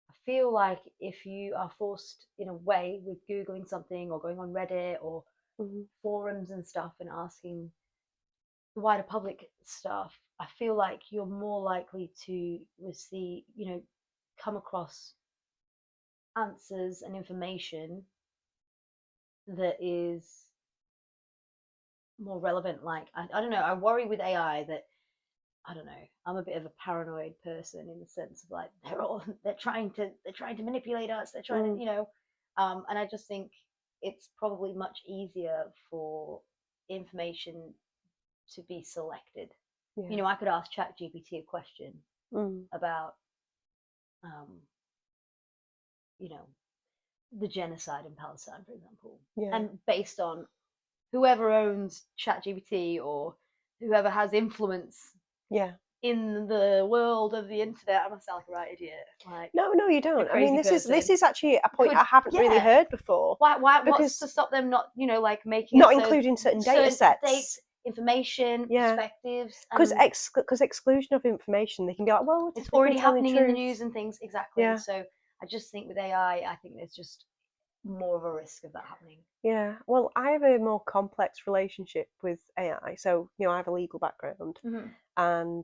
I feel like if you are forced in a way with Googling something or going on Reddit or Mm-hmm. forums and stuff and asking the wider public stuff, I feel like you're more likely to receive, come across answers and information that is more relevant. Like, I don't know, I worry with AI that, I don't know, I'm a bit of a paranoid person in the sense of like they're trying to manipulate us, they're trying to, and I just think it's probably much easier for information to be selected. Yeah. I could ask ChatGPT a question about um, the genocide in Palestine, for example. Yeah. And based on whoever owns ChatGPT or whoever has influence Yeah. in the world of the internet, I must sound like a right idiot. Like, No, you don't. I mean, this person. is actually a point I haven't really heard before. Why? Because what's to stop them not, like making not it including certain data sets, information, yeah, perspectives, because exclusion of information, they can go, well, it's already happening in the news and things. Exactly. Yeah. So I just think with AI, I think there's just more of a risk of that happening. Yeah. Well, I have a more complex relationship with AI. So, I have a legal background, and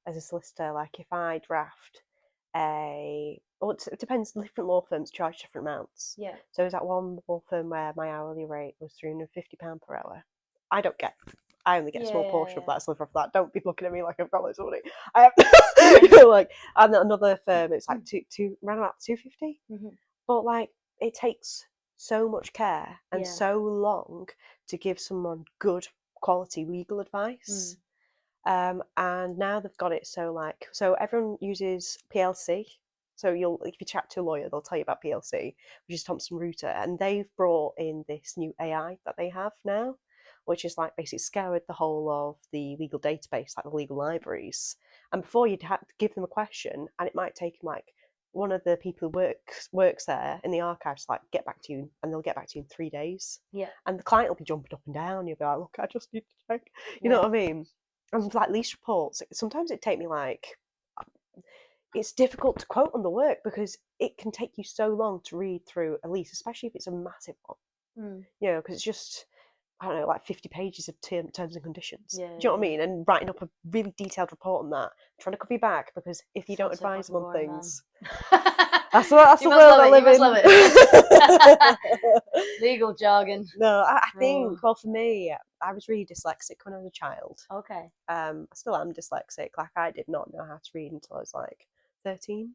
as a solicitor, like if I draft it depends. Different law firms charge different amounts. Yeah. So there's that one law firm where my hourly rate was £350 per hour. I only get a small portion of that, sliver of that. Don't be looking at me like I've got loads of money. I have, like, and another firm, it's like around about 250. But like, it takes so much care and so long to give someone good quality legal advice. And now they've got it so everyone uses PLC. So if you chat to a lawyer, they'll tell you about PLC, which is Thomson Reuters, and they've brought in this new AI that they have now, which is like basically scoured the whole of the legal database, like the legal libraries. And before you'd have to give them a question, and it might take them like one of the people who works there in the archives, like, get back to you, and they'll get back to you in 3 days. Yeah. And the client will be jumping up and down. You'll be like, look, I just need to check. You know what I mean? And like lease reports, sometimes it take me like, it's difficult to quote on the work because it can take you so long to read through a lease, especially if it's a massive one. You know, because it's just, I don't know, like 50 pages of terms and conditions. Yeah, Do you know what I mean? And writing up a really detailed report on that, trying to cover your back, because if you don't Sounds so advise them fucking on boring, things, man. that's the You must world love I it. live You must love it. in. Legal jargon. No, I Oh, think, well, for me, I was really dyslexic when I was a child. okay. I still am dyslexic. Like, I did not know how to read until I was like 13,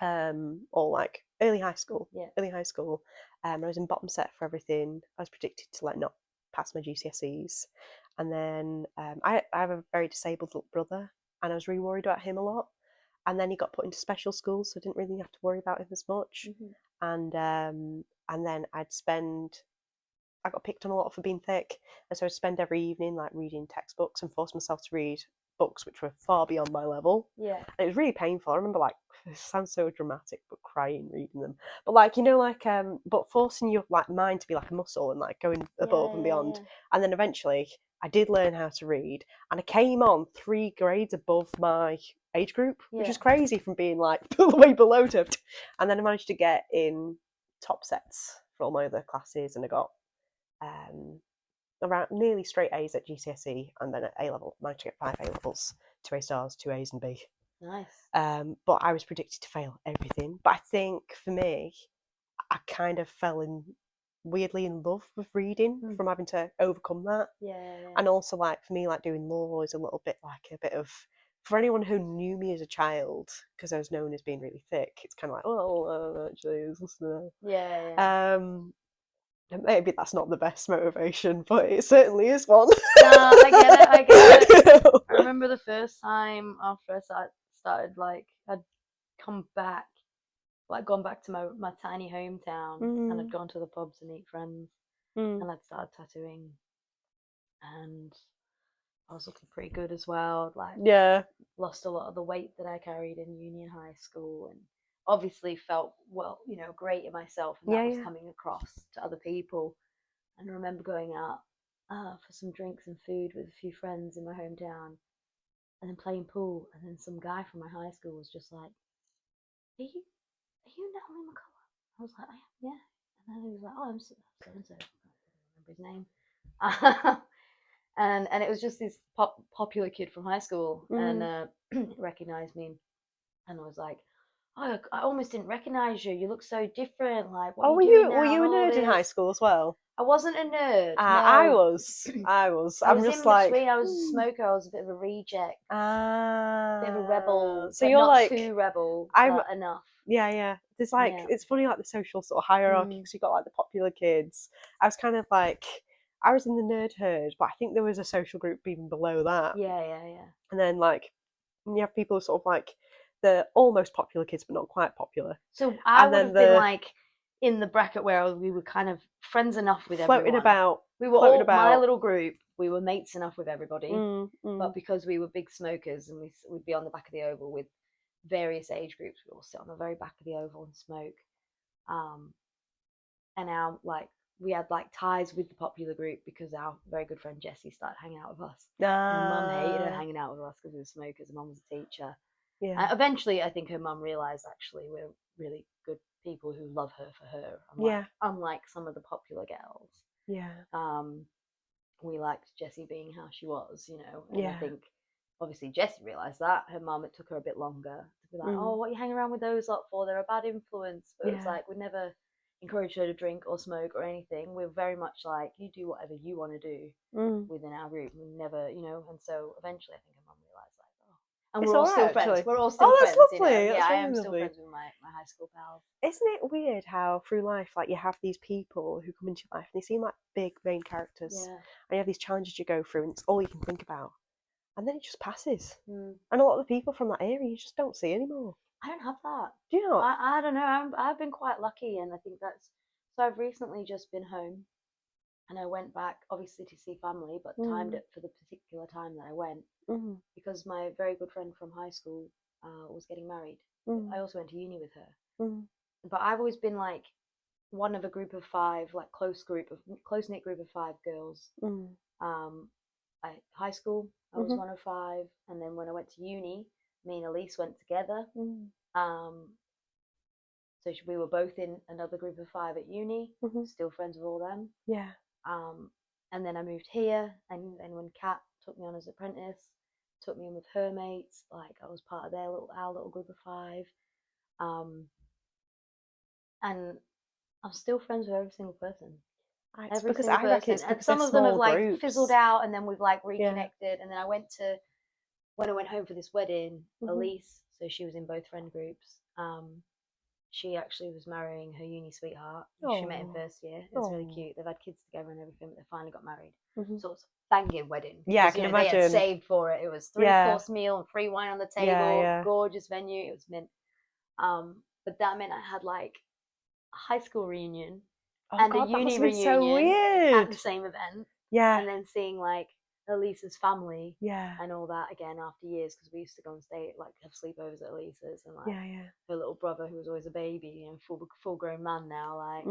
or like early high school. Yeah. Early high school. I was in bottom set for everything. I was predicted to like not pass my GCSEs, and then I have a very disabled little brother, and I was really worried about him a lot. And then he got put into special school, so I didn't really have to worry about him as much. And then I got picked on a lot for being thick, and so I'd spend every evening like reading textbooks and force myself to read books which were far beyond my level. Yeah. And it was really painful. I remember, like, it sounds so dramatic, but crying reading them. But like, you know, like but forcing your like mind to be like a muscle and like going above and beyond. Yeah. And then eventually I did learn how to read, and I came on 3 grades above my age group, which was crazy from being like way below tipped. And then I managed to get in top sets for all my other classes, and I got around nearly straight A's at GCSE, and then at A-level managed to get 5 A-levels, 2 A stars, 2 A's and B. Nice. But I was predicted to fail everything. But I think for me, I kind of fell in weirdly in love with reading from having to overcome that. Yeah. And also, like, for me, like, doing law is a little bit like a bit of, for anyone who knew me as a child, because I was known as being really thick, it's kind of like, well, actually, it's just, Yeah. maybe that's not the best motivation, but it certainly is one. No, I get it. I remember the first time after I started, like, I'd come back, like, gone back to my tiny hometown, and I'd gone to the pubs and meet friends, and I'd started tattooing, and I was looking pretty good as well. Like, lost a lot of the weight that I carried in uni and high school, and obviously felt, well, you know, great in myself, and that was coming across to other people. And I remember going out for some drinks and food with a few friends in my hometown, and then playing pool, and then some guy from my high school was just like, are you Natalie McCullagh? I was like, I am, yeah. And then he was like, oh, I'm so and so. I can't remember his name. And it was just this popular kid from high school, and recognized me, and I was like, oh, I almost didn't recognize you. You look so different. Like, what are you doing now? Were you a nerd in high school as well? I wasn't a nerd. No. I was. I was just in like, between. I was a smoker. I was a bit of a reject. Bit of a rebel. So but you're not like, too rebel, I'm but enough. Yeah. There's like, it's funny, like the social sort of hierarchy, because you got like the popular kids. I was kind of like, I was in the nerd herd, but I think there was a social group even below that. Yeah. And then like, you have people who sort of like the almost popular kids, but not quite popular. So I would have been like in the bracket where we were kind of friends enough with floating everyone. about. We were all my little group. We were mates enough with everybody, but because we were big smokers and we'd be on the back of the oval with various age groups, we all sit on the very back of the oval and smoke. And our we had like ties with the popular group because our very good friend Jessie started hanging out with us. And Mum hated her hanging out with us because we were smokers. And Mum was a teacher. Yeah. Eventually, I think her mum realised actually we're really good people who love her for her. Unlike some of the popular girls. Yeah. We liked Jessie being how she was, you know. And I think obviously Jessie realised that. Her mum, it took her a bit longer to be like, oh, what are you hanging around with those lot for? They're a bad influence. But it's like we never encouraged her to drink or smoke or anything. We're very much like, you do whatever you want to do within our group. We never, you know. And so eventually, I think her mum realised like, oh. And we're all still friends. We're all still friends. That's lovely. You know? Yeah, I am still friends with my high school pals. Isn't it weird how through life, like, you have these people who come into your life and they seem like big main characters, and you have these challenges you go through, and it's all you can think about, and then it just passes. And a lot of the people from that area you just don't see anymore. I don't have that. Do you not? I don't know. I've been quite lucky, and I think that's so. I've recently just been home, and I went back obviously to see family, but timed it for the particular time that I went because my very good friend from high school was getting married. I also went to uni with her, but I've always been like one of a group of 5, like close knit group of 5 girls. High school, I was one of 5, and then when I went to uni, me and Elise went together. So we were both in another group of 5 at uni, still friends with all them. Yeah. And then I moved here, and then when Kat took me on as apprentice, took me in with her mates, like I was part of our little group of 5. And I'm still friends with every single person. It's because I reckon it's and because some they're of them have small like groups. fizzled out, and then we've like reconnected. And then when I went home for this wedding, Elise, so she was in both friend groups. She actually was marrying her uni sweetheart. She met in first year. It was really cute. They've had kids together and everything, but they finally got married. So it was a banging wedding. Yeah, I can imagine. They had saved for it. It was 3-course meal and free wine on the table. Gorgeous venue. It was mint. But that meant I had like a high school reunion and a uni reunion at the same event. Yeah. And then seeing like Elisa's family. Yeah. And all that again after years, because we used to go and stay, like have sleepovers at Elisa's, and like her little brother, who was always a baby, full grown man now, like,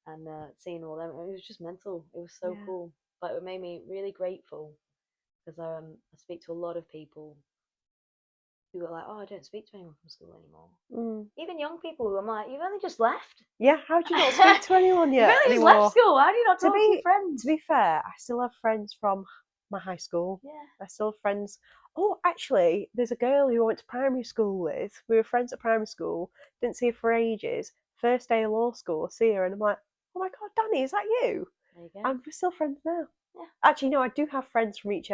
and seeing all them, it was just mental. It was so cool, but it made me really grateful, because I speak to a lot of people who are like, oh, I don't speak to anyone from school anymore. Even young people who I'm like, you've only just left. Yeah, how do you not speak to anyone yet? You've only just left school. How do you not talk to your friends? To be fair, I still have friends from my high school. Yeah. I still have friends. Oh, actually, there's a girl who I went to primary school with. We were friends at primary school. Didn't see her for ages. First day of law school, I see her, and I'm like, oh my God, Danny, is that you? There you go. And we're still friends now. Yeah. Actually, no, I do have friends from each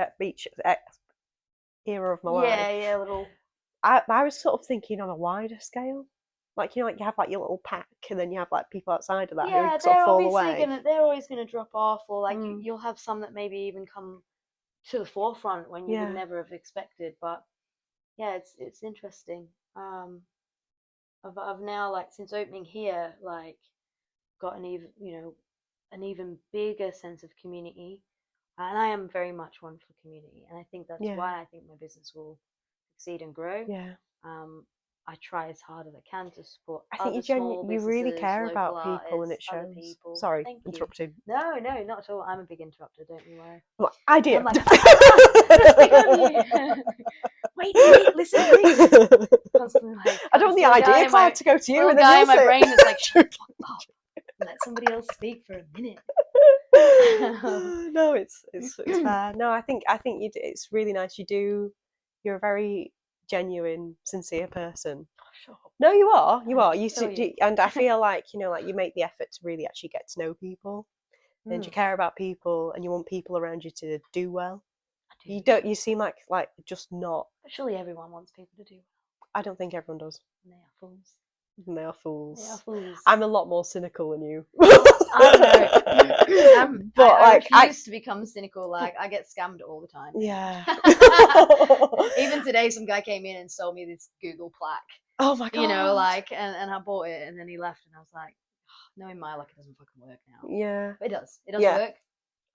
era of my life. Yeah, little. I was sort of thinking on a wider scale. Like, you know, like you have like your little pack, and then you have like people outside of that who sort of fall away. They're always gonna drop off, or like you'll have some that maybe even come to the forefront when you would never have expected. But yeah, it's interesting. I've now, like, since opening here, like got an even bigger sense of community, and I am very much one for community, and I think that's why I think my business will succeed and grow. Yeah. I try as hard as I can to support. I think you really care about people, and it shows. Sorry, interrupting. No, not at all. I'm a big interrupter. Don't you worry. Well, idea. Like, wait, listen. Constantly, like, I don't want the idea cloud to go to you, and then guy in my brain is like, shut the fuck up. Let somebody else speak for a minute. No, it's fair. No, I think it's really nice. You're a very genuine, sincere person. Sure. No, you are. And I feel like, you know, like you make the effort to really actually get to know people, and you care about people, and you want people around you to do well. I do. You seem like just not. But surely everyone wants people to do well. I don't think everyone does. And they are fools. They are fools. They are fools. I'm a lot more cynical than you. I know. But I refuse to become cynical. Like, I get scammed all the time. Yeah. Even today, some guy came in and sold me this Google plaque. Oh my God. You know, like, and I bought it, and then he left, and I was like, knowing my luck, it doesn't fucking work now. Yeah. But it does. It does work.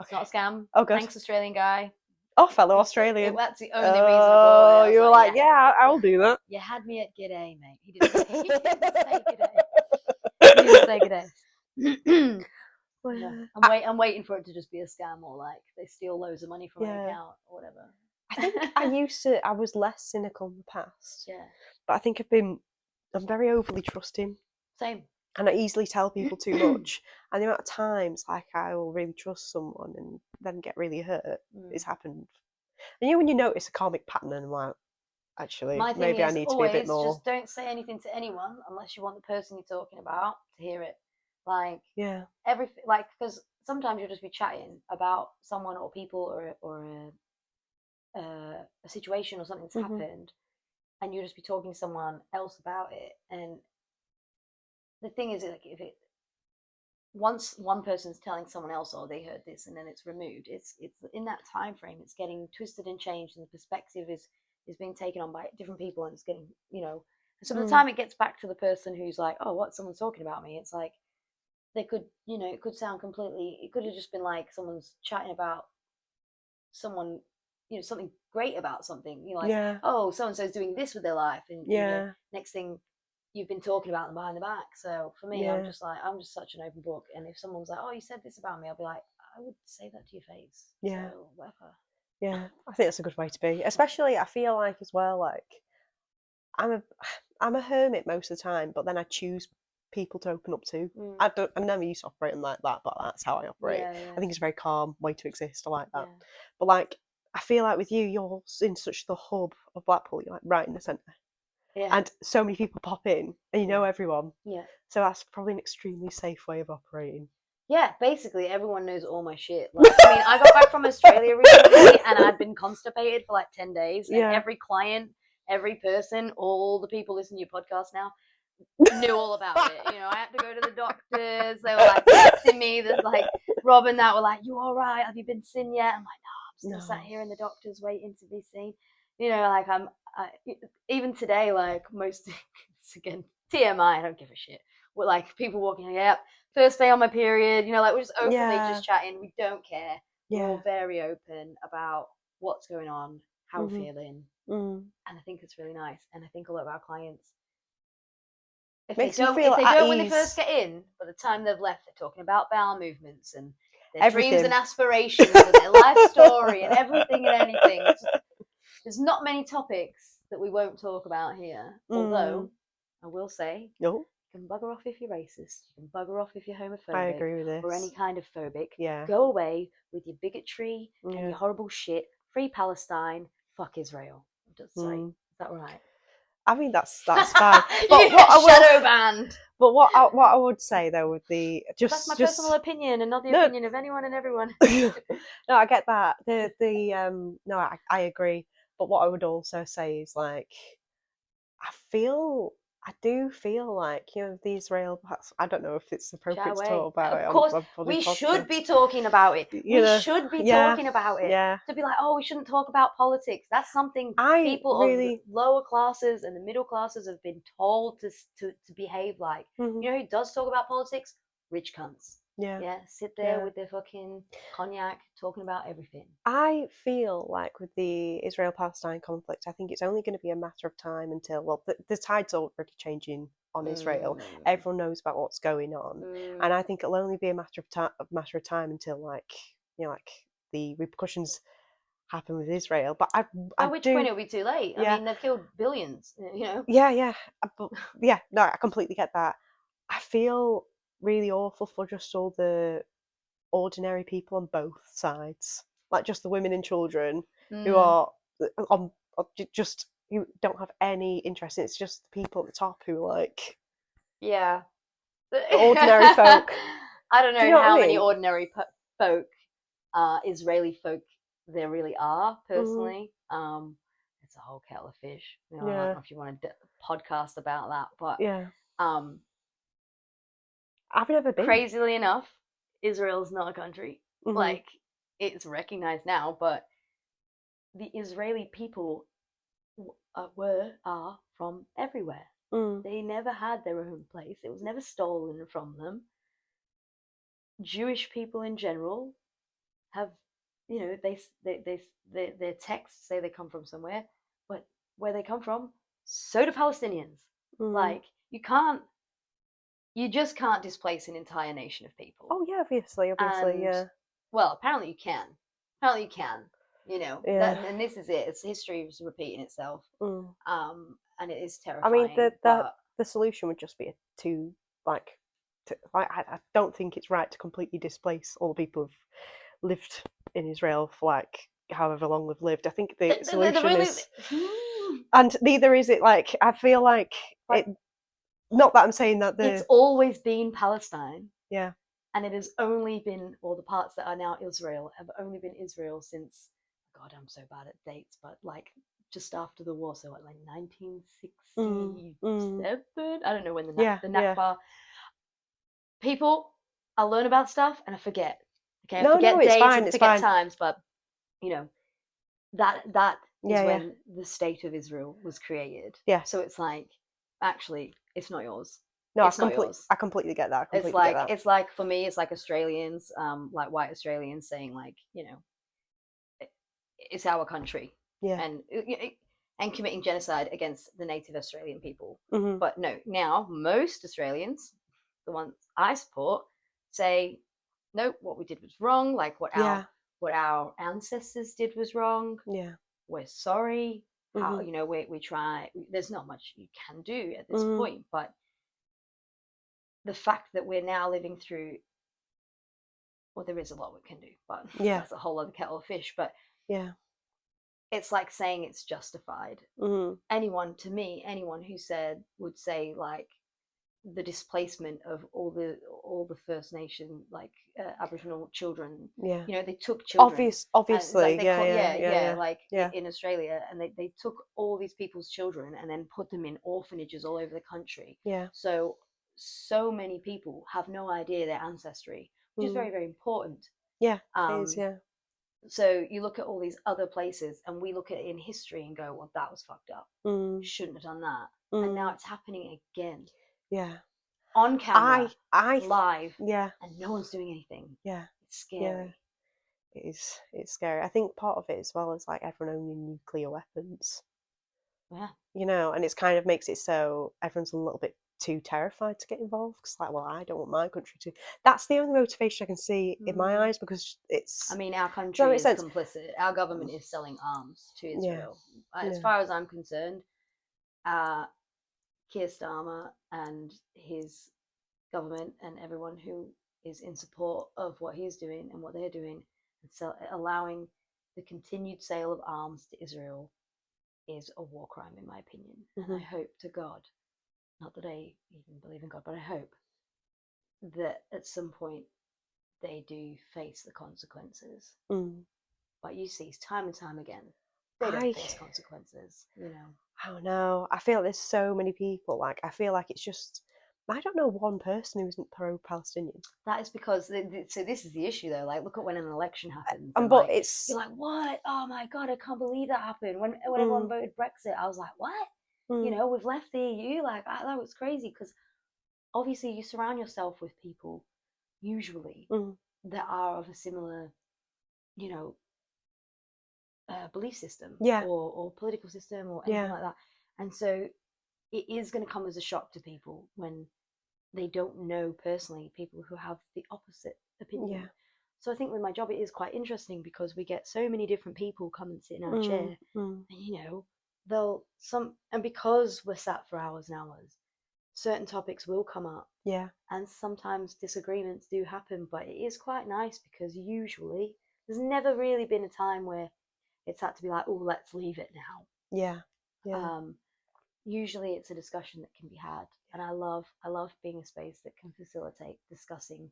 It's not a scam. Oh, good. Thanks, Australian guy. Oh, fellow Australian. That's the only reason I bought it. You were like, yeah, I'll do that. You had me at g'day, mate. He didn't say g'day. He didn't say g'day. Yeah. I'm waiting for it to just be a scam, or like they steal loads of money from my account or whatever. I think I was less cynical in the past. Yeah. But I think I'm very overly trusting. Same. And I easily tell people too much. And the amount of times like I will really trust someone and then get really hurt, it's happened. And you know when you notice a karmic pattern, and I'm like, actually, maybe I need to be a bit more. Just don't say anything to anyone unless you want the person you're talking about to hear it. Like, everything, like, because sometimes you'll just be chatting about someone or people or a situation or something that's happened, and you'll just be talking to someone else about it. And the thing is, like, once one person's telling someone else, oh, they heard this, and then it's removed, it's in that time frame, it's getting twisted and changed, and the perspective is being taken on by different people, and it's getting, you know. So by the time it gets back to the person who's like, oh, what, someone's talking about me, it's like they could, you know, it could sound completely, it could have just been like someone's chatting about someone, you know, something great about something, you know, like, oh, so and so's doing this with their life, and you know, next thing you've been talking about them behind the back. So for me, I'm just such an open book, and if someone's like, oh, you said this about me, I'll be like, I would say that to your face. So whatever. Yeah, I think that's a good way to be. Especially, I feel like as well, like I'm a hermit most of the time, but then I choose people to open up to. I'm never used to operating like that, but that's how I operate. Yeah. I think it's a very calm way to exist. I like that. Yeah. But like, I feel like with you, you're in such the hub of Blackpool. You're like right in the centre, Yeah. and so many people pop in, and you know everyone. Yeah. So that's probably an extremely safe way of operating. Yeah, basically everyone knows all my shit. Like, I mean, I got back from Australia recently, and I'd been constipated for like 10 days. And every client, every person, all the people listening to your podcast now knew all about it. You know, I had to go to the doctors. They were like texting me. There's like Rob and that were like, "You all right? Have you been seen yet?" I'm like, "No, I'm still sat here in the doctor's waiting to be seen." You know, like even today, like most again TMI. I don't give a shit. We're like people walking. Yep, first day on my period. You know, like we're just openly just chatting. We don't care. We're all very open about what's going on, how we're feeling, and I think it's really nice. And I think a lot of our clients, if they don't when they first get in, by the time they've left, they're talking about bowel movements and their dreams and aspirations and their life story and everything and anything. There's not many topics that we won't talk about here. Although, I will say, you can bugger off if you're racist. You can bugger off if you're homophobic. I agree with this. Or any kind of phobic. Yeah. Go away with your bigotry and your horrible shit. Free Palestine. Fuck Israel. Just say, is that right? I mean, that's fine. But what shadow banned. But what I would say though with the that's my personal opinion and not the opinion of anyone and everyone. No, I get that. No, I agree. But what I would also say is like, I do feel like, you know, the Israel. I don't know if it's appropriate to talk about it. Of course, we should be talking about it. We should be talking about it. Yeah. To be like, oh, we shouldn't talk about politics. That's something people of the lower classes and the middle classes have been told to behave like. You know who does talk about politics? Rich cunts. Yeah, sit there with their fucking cognac talking about everything. I feel like with the Israel-Palestine conflict, I think it's only going to be a matter of time until, well, the tide's already changing on Israel. Everyone knows about what's going on, and I think it'll only be a matter of time until, like, you know, like the repercussions happen with Israel. But at which point it'll be too late. I mean, they've killed billions. You know. But no, I completely get that. I feel really awful for just all the ordinary people on both sides, like just the women and children who are on just who don't have any interest. It's just the people at the top who are like the ordinary folk. I don't know how many ordinary folk, Israeli folk, there really are personally. It's a whole kettle of fish. You know, I don't know if you want to podcast about that, but I've never been. Crazily enough, Israel's not a country. Like, it's recognized now, but the Israeli people are from everywhere. They never had their own place. It was never stolen from them. Jewish people in general have, you know, their texts say they come from somewhere, but where they come from, so do Palestinians. Like, you just can't displace an entire nation of people. Oh yeah, obviously, yeah. Well, apparently you can. You know, and this is it. It's history is repeating itself. And it is terrifying. I mean, the solution would just be I don't think it's right to completely displace all the people who've lived in Israel for like however long they've lived. I think the solution is, and neither is it. Like, I feel like it. Not that I'm saying that it's always been Palestine. Yeah. And it has only been, or the parts that are now Israel have only been Israel since, God, I'm so bad at dates, but like just after the war, so like 1967. I don't know when the Nakba. People, I learn about stuff and I forget. Okay, I forget dates and forget times, but you know, that is when the state of Israel was created. Yeah. So it's like, actually, it's not yours. No, I completely get that. It's like for me, it's like Australians, like white Australians saying like, you know, it's our country, and committing genocide against the native Australian people. But no, now most Australians, the ones I support, say no, what we did was wrong. Like what our ancestors did was wrong. Yeah, we're sorry. how we try. There's not much you can do at this point, but the fact that we're now living through, well, there is a lot we can do, but that's a whole other kettle of fish. But it's like saying it's justified. Anyone who would say like the displacement of all the First Nation Aboriginal children. They took children. Obviously, in Australia, and they took all these people's children and then put them in orphanages all over the country. So many people have no idea their ancestry, which is very, very important. It is, So you look at all these other places, and we look at it in history and go, well, that was fucked up. Shouldn't have done that. And now it's happening again. On camera, live, and no one's doing anything. It's scary. It's scary. I think part of it as well is like everyone owning nuclear weapons. And it's kind of makes it so everyone's a little bit too terrified to get involved, because like, well, I don't want my country to. That's the only motivation I can see in my eyes, because it's, I mean, our country is complicit. Our government is selling arms to Israel. As far as I'm concerned, Keir Starmer and his government and everyone who is in support of what he's doing and what they're doing, and so allowing the continued sale of arms to Israel is a war crime, in my opinion. And I hope to God, not that I even believe in God, but I hope that at some point they do face the consequences. But you see time and time again, they don't face consequences, I don't know. I feel there's so many people, like, I feel like it's just, I don't know one person who isn't pro-Palestinian. That is because, so this is the issue though, like, look at when an election happens. But like, it's... You're like, what? Oh my God, I can't believe that happened. When everyone voted Brexit, I was like, what? We've left the EU. Like, that was crazy, because obviously you surround yourself with people, usually, that are of a similar, belief system or political system or anything like that. And so it is going to come as a shock to people when they don't know personally people who have the opposite opinion. So I think with my job it is quite interesting, because we get so many different people come and sit in our chair, and and because we're sat for hours and hours, certain topics will come up, and sometimes disagreements do happen, but it is quite nice, because usually there's never really been a time where it's had to be like, oh, let's leave it now. Usually it's a discussion that can be had, and I love being a space that can facilitate discussing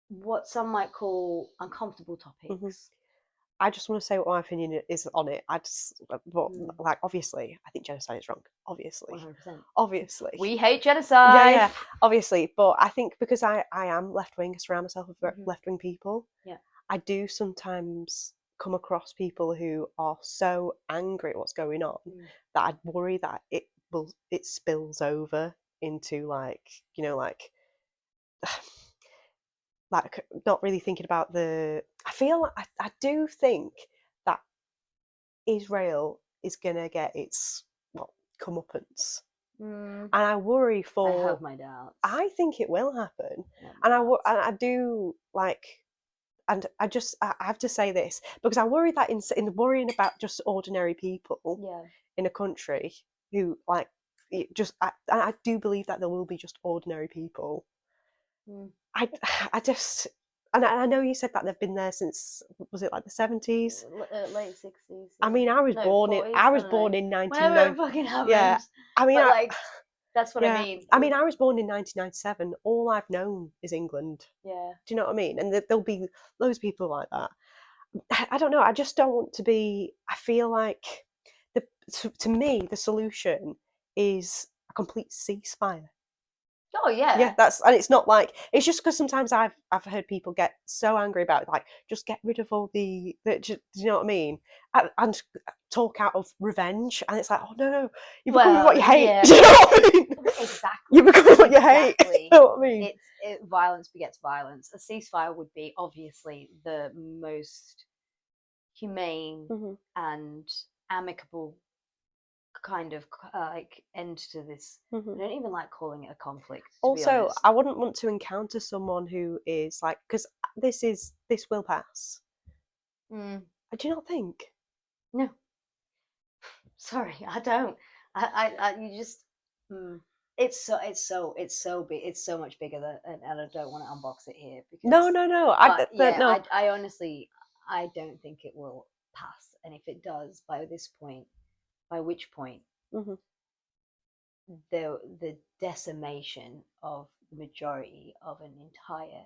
what some might call uncomfortable topics. I just want to say what my opinion is on it. Like, obviously, I think genocide is wrong. Obviously, 100%. Obviously, we hate genocide. Obviously, but I think because I am left wing, I surround myself with left wing people. I do sometimes come across people who are so angry at what's going on that I'd worry that it spills over into like like not really thinking about I feel like I do think that Israel is gonna get its comeuppance, and I worry for. I have my doubts. I think it will happen, and I do like. And I have to say this, because I worry that in worrying about just ordinary people in a country who I do believe that there will be just ordinary people. I just, and I know you said that they've been there since, was it like the 70s? Late 60s. I mean, I was born in 1990. Whenever it fucking happens. Yeah, I mean, that's what I mean. I mean, I was born in 1997. All I've known is England. Yeah. Do you know what I mean? And there'll be loads of people like that. I don't know. I just don't want to be. I feel like to me the solution is a complete ceasefire. Oh yeah. Yeah, and it's not like, it's just because sometimes I've heard people get so angry about it, like, just get rid of all do you know what I mean? And talk out of revenge, and it's like, oh no, you're becoming what you hate. Yeah. Do you know what I mean? Exactly. You're becoming what you hate. You know what I mean? Violence begets violence. A ceasefire would be obviously the most humane and amicable kind of like end to this. I don't even like calling it a conflict, to be honest. I wouldn't want to encounter someone who is like, because this will pass. Do you not think? No. Sorry, I don't. You just. It's so big. It's so much bigger and I don't want to unbox it here because. No. But yeah, No. I honestly, I don't think it will pass. And if it does, by this point, by which point, Hmm. the decimation of the majority of an entire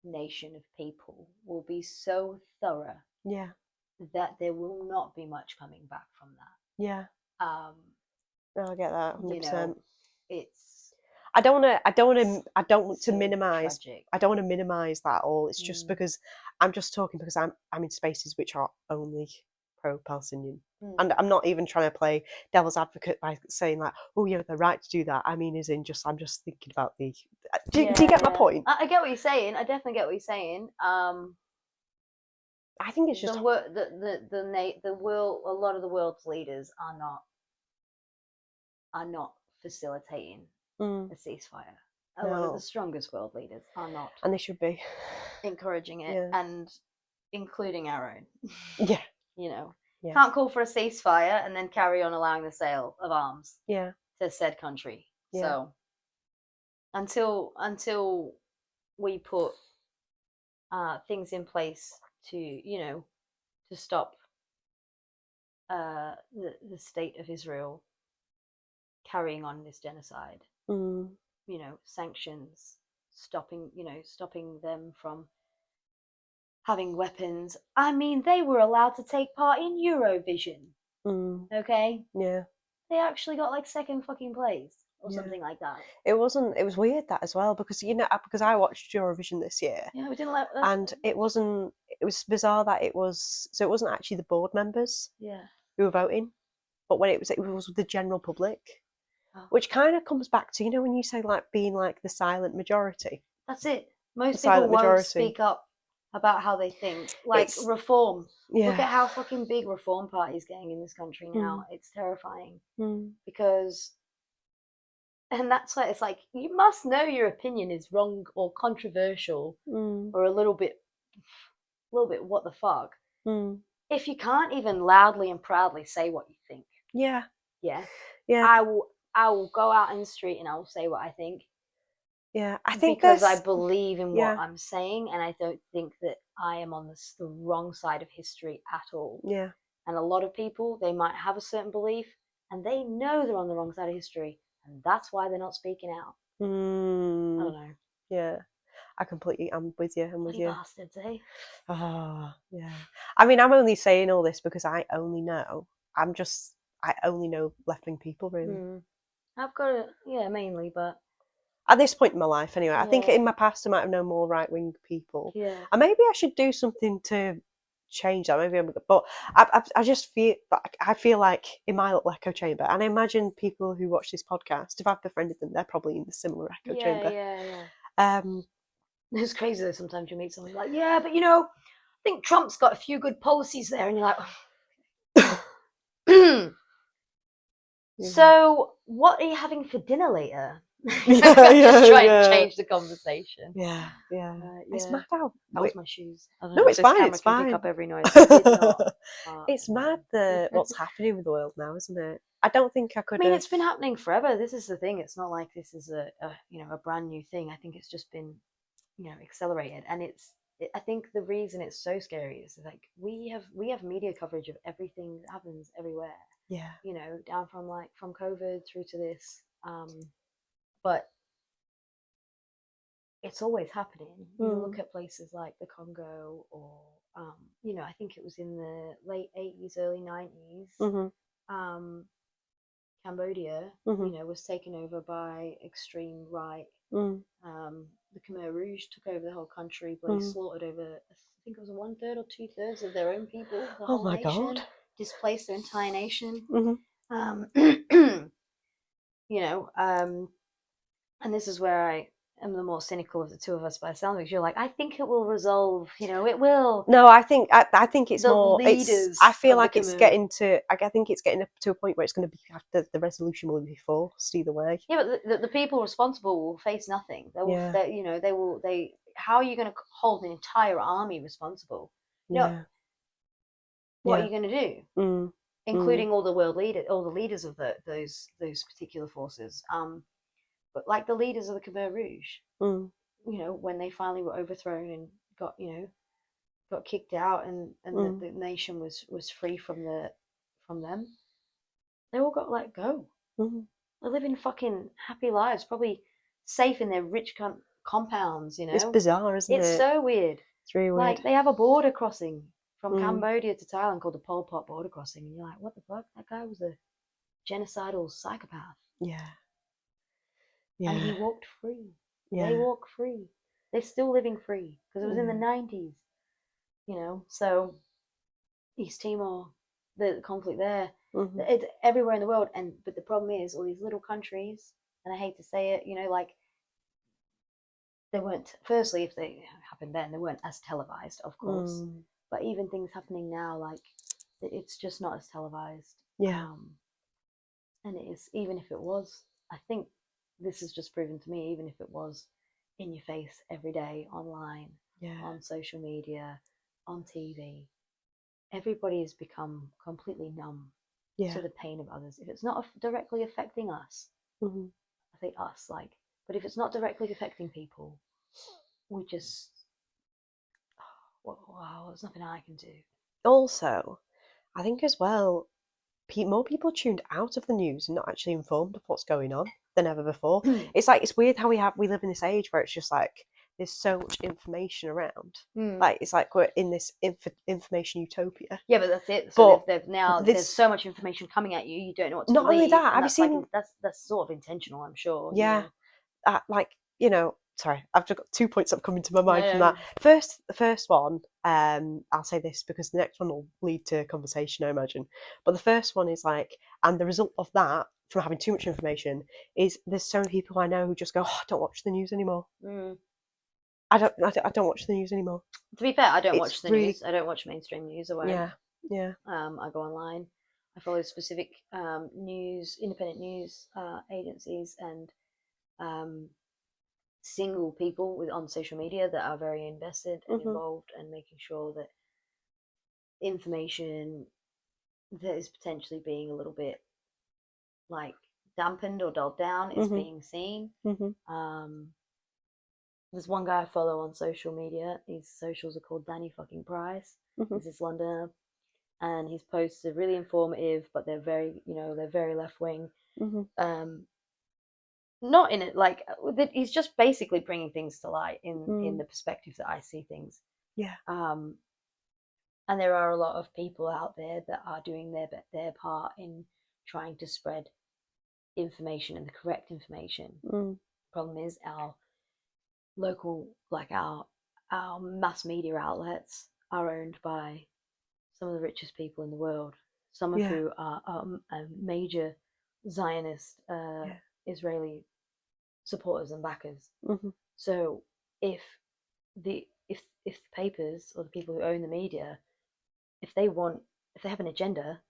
nation of people will be so thorough Yeah. that there will not be much coming back from that. Yeah. Um, No, I get that you 100%. know, it's I don't want to. I don't want to so minimize. tragic. I don't want to minimize that all. It's just Mm, because I'm just talking because I'm in spaces which are only pro-Palestinian, mm. and I'm not even trying to play devil's advocate by saying like, oh, you have the right to do that. I mean, as in just I'm just thinking about the. Do you get my Yeah, point? I get what you're saying. I definitely get what you're saying. I think it's The just. world, the world, a lot of the world's leaders are not facilitating Mm, a ceasefire. A lot of the no, strongest world leaders are not and they should be. encouraging it, Yeah. and including our own. Yeah. You know, Yeah. can't call for a ceasefire and then carry on allowing the sale of arms Yeah. to said country. Yeah. So until we put things in place to stop the state of Israel carrying on this genocide, Mm, sanctions, stopping them from having weapons. I mean, they were allowed to take part in Eurovision. mm, Okay, yeah. they actually got like second fucking place or Yeah. something like that. It wasn't. It was weird that as well because because I watched Eurovision this year, Yeah, we didn't let. and it wasn't. It was bizarre that it was. So it wasn't actually the board members Yeah. who were voting, but when it was the general public, Oh. which kind of comes back to when you say like being like the silent majority. That's it. The Most people silent won't majority. speak up about how they think. Like It's reform. Look yeah. at how fucking big Reform Party is getting in this country now. Mm, It's terrifying mm, because, and that's why it's like you must know your opinion is wrong or controversial mm, or a little bit what the fuck mm. if you can't even loudly and proudly say what you think. Yeah. Yeah, Yeah. I will go out in the street and I will say what I think Yeah. I think because I there's. believe in what Yeah. I'm saying, and I don't think that I am on the wrong side of history at all. Yeah. And a lot of people, they might have a certain belief, and they know they're on the wrong side of history, and that's why they're not speaking out. I Mm, don't know. yeah. I'm with you. I'm with Bloody you. bastards, eh? Oh, yeah. I mean, I'm only saying all this because I only know. I only know left wing people, really. I've got it, yeah, mainly, but At this point in my life, anyway. I think yeah, in my past I might have known more right wing people. yeah, And maybe I should do something to change that. But I just feel like I feel like in my little echo chamber, and I imagine people who watch this podcast, if I've befriended them, they're probably in the similar echo yeah, chamber. yeah, yeah. Um, It's crazy though. Sometimes you meet someone like, yeah, but I think Trump's got a few good policies there, and you're like, so what are you having for dinner later? Just try and change the conversation. Yeah. It's Yeah. mad how. That was my shoes. I don't No, know if it's this fine. camera It's can pick fine. up every noise. It did not. It's mad what's happening with the world now, isn't it? I don't think I I could mean, have. it's been happening forever. This is the thing. It's not like this is a brand new thing. I think it's just been accelerated, and I think the reason it's so scary is like we have media coverage of everything that happens everywhere. Yeah. Down from COVID through to this, but it's always happening. You look at places like the Congo, or I think it was in the late 80s, early 90s. Mm-hmm. Cambodia, Mm-hmm. was taken over by extreme right. Mm. The Khmer Rouge took over the whole country, bloody Mm. slaughtered over, I think it was 1/3 or 2/3 of their own people, the Oh whole my nation, god. displaced their entire nation. Mm-hmm. You know, and this is where I am the more cynical of the two of us by sound, because you're like, I think it will resolve, it will. No, I think it's The more. leaders I feel of like the it's Khmer. getting to. I think it's getting to a point where it's going to be after the resolution will be forced either way. Yeah, but the people responsible will face nothing. They will. Yeah. They will. They. How are you going to hold an entire army responsible? Yeah. What are Yeah. you going to do? Mm. including all the leaders of those particular forces. But like the leaders of the Khmer Rouge, when they finally were overthrown and got kicked out, and the nation was free from them, they all got let go. They're living fucking happy lives, probably safe in their rich compounds. It's bizarre, isn't it? It's so weird. It's really weird. Like, they have a border crossing from Cambodia to Thailand called the Pol Pot border crossing, and you're like, what the fuck? That guy was a genocidal psychopath. Yeah. And he walked free. Yeah. They walk free. They're still living free because it was in the 90s. So East Timor, the conflict there, it's everywhere in the world. But the problem is, all these little countries, and I hate to say it, like, they weren't, firstly, if they happened then, they weren't as televised, of course. But even things happening now, like, it's just not as televised. Yeah. And it is, even if it was, I think this has just proven to me, even if it was in your face every day, online, on social media, on TV, everybody has become completely numb to the pain of others. If it's not directly affecting us, I say us, like, but if it's not directly affecting people, we just, wow, there's nothing I can do. Also, I think as well, more people tuned out of the news and not actually informed of what's going on than ever before. It's like, it's weird how we live in this age where it's just like there's so much information around. Like, it's like we're in this information utopia. Yeah, but that's it. So there's so much information coming at you, you don't know what to believe. Not only that, have you seen? That's sort of intentional, I'm sure. Yeah, sorry, I've just got 2 points that coming to my mind from that. The first one, I'll say this because the next one will lead to conversation, I imagine. But the first one is like, and the result of that, from having too much information, is there's so many people I know who just go, I don't watch the news anymore. I don't watch the news anymore. To be fair, I don't watch the news. I don't watch mainstream news. I won't. Yeah. I go online. I follow specific independent news agencies, and single people on social media that are very invested and involved, and making sure that information that is potentially being a little bit like dampened or dulled down is being seen. There's one guy I follow on social media. His socials are called Danny fucking Price. He's this Londoner, and his posts are really informative, but they're very, they're very left wing. Not in it like, he's just basically bringing things to light in the perspective that I see things. Yeah. And there are a lot of people out there that are doing their part in trying to spread information, and the correct information. Problem is, our local, like our mass media outlets are owned by some of the richest people in the world, some of who are major Zionist Israeli supporters and backers. So if the papers or the people who own the media, if they have an agenda,